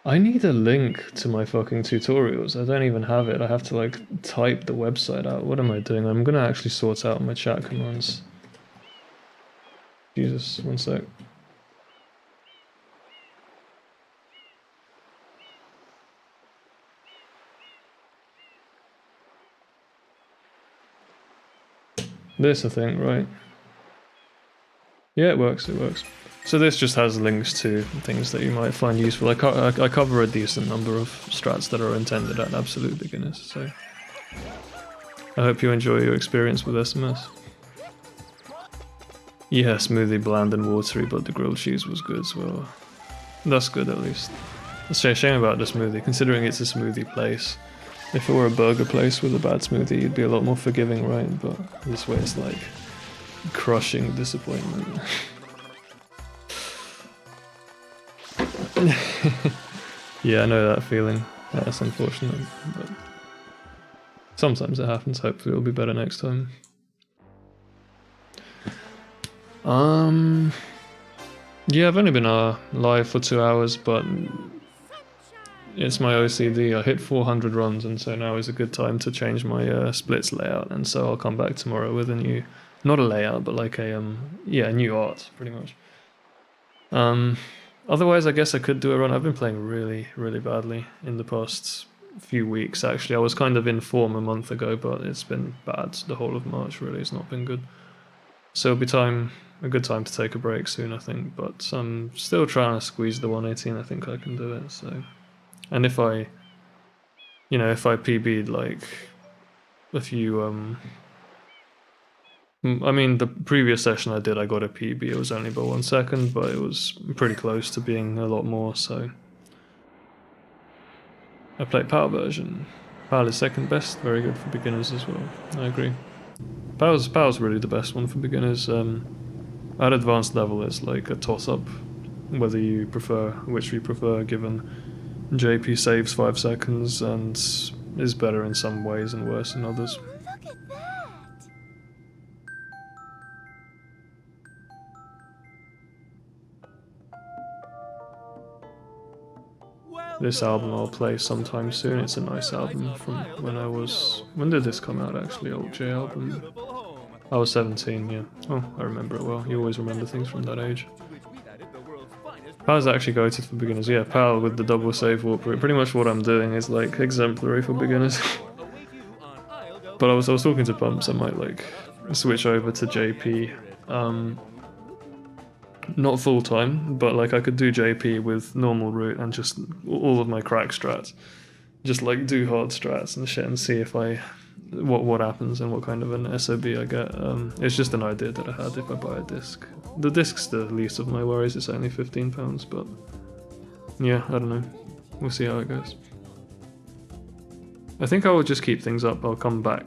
I need a link to my fucking tutorials. I don't even have it. I have to like type the website out. What am I doing? I'm gonna actually sort out my chat commands. Jesus, one sec. This, I think, right? Yeah, it works, it works. So this just has links to things that you might find useful. I cover a decent number of strats that are intended at absolute beginners, so I hope you enjoy your experience with SMS. Yeah, smoothie, bland and watery, but the grilled cheese was good as well. That's good at least. It's a shame about the smoothie, considering it's a smoothie place. If it were a burger place with a bad smoothie, you'd be a lot more forgiving, right? But this way it's like crushing disappointment. Yeah, I know that feeling. That's unfortunate, but sometimes it happens. Hopefully it'll be better next time. Yeah, I've only been live for 2 hours, but it's my OCD. I hit 400 runs, and so now is a good time to change my splits layout. And so I'll come back tomorrow with a new, not a layout, but like a new art, pretty much. Otherwise, I guess I could do a run. I've been playing really, really badly in the past few weeks, actually. I was kind of in form a month ago, but it's been bad the whole of March, really. It's not been good. So it'll be a good time to take a break soon, I think. But I'm still trying to squeeze the 118. I think I can do it, so... And if I PB'd like a few, I mean, the previous session I did, I got a PB. It was only by 1 second, but it was pretty close to being a lot more, so... I played PAL version. PAL is second best, very good for beginners as well. I agree. PAL's really the best one for beginners. At advanced level, it's like a toss-up, whether you prefer, which we prefer, given JP saves 5 seconds and is better in some ways and worse in others. Look at that! This album I'll play sometime soon. It's a nice album from when I was... When did this come out, actually? Old J album. I was 17, yeah. Oh, I remember it well. You always remember things from that age. PAL's actually goated for beginners. Yeah, PAL with the double save warp. Pretty much what I'm doing is like exemplary for beginners. But I was talking to Pumps, I might like switch over to JP. Not full time, but like I could do JP with normal route and just all of my crack strats. Just like do hard strats and shit and see if what happens and what kind of an SOB I get. It's just an idea that I had if I buy a disc. The disc's the least of my worries, it's only £15, but yeah, I don't know. We'll see how it goes. I think I will just keep things up. I'll come back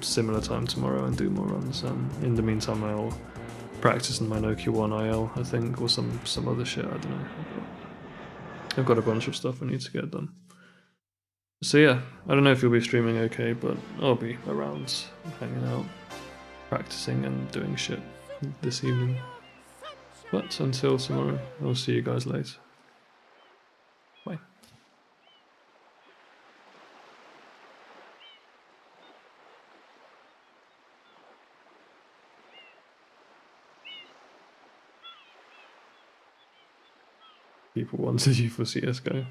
similar time tomorrow and do more runs. In the meantime, I'll practice in my Nokia 1 IL, I think, or some other shit, I don't know. I've got a bunch of stuff I need to get done. So yeah, I don't know if you'll be streaming okay, but I'll be around, hanging out, practicing and doing shit this evening. But until tomorrow, I'll see you guys later. Bye. People wanted you for CSGO.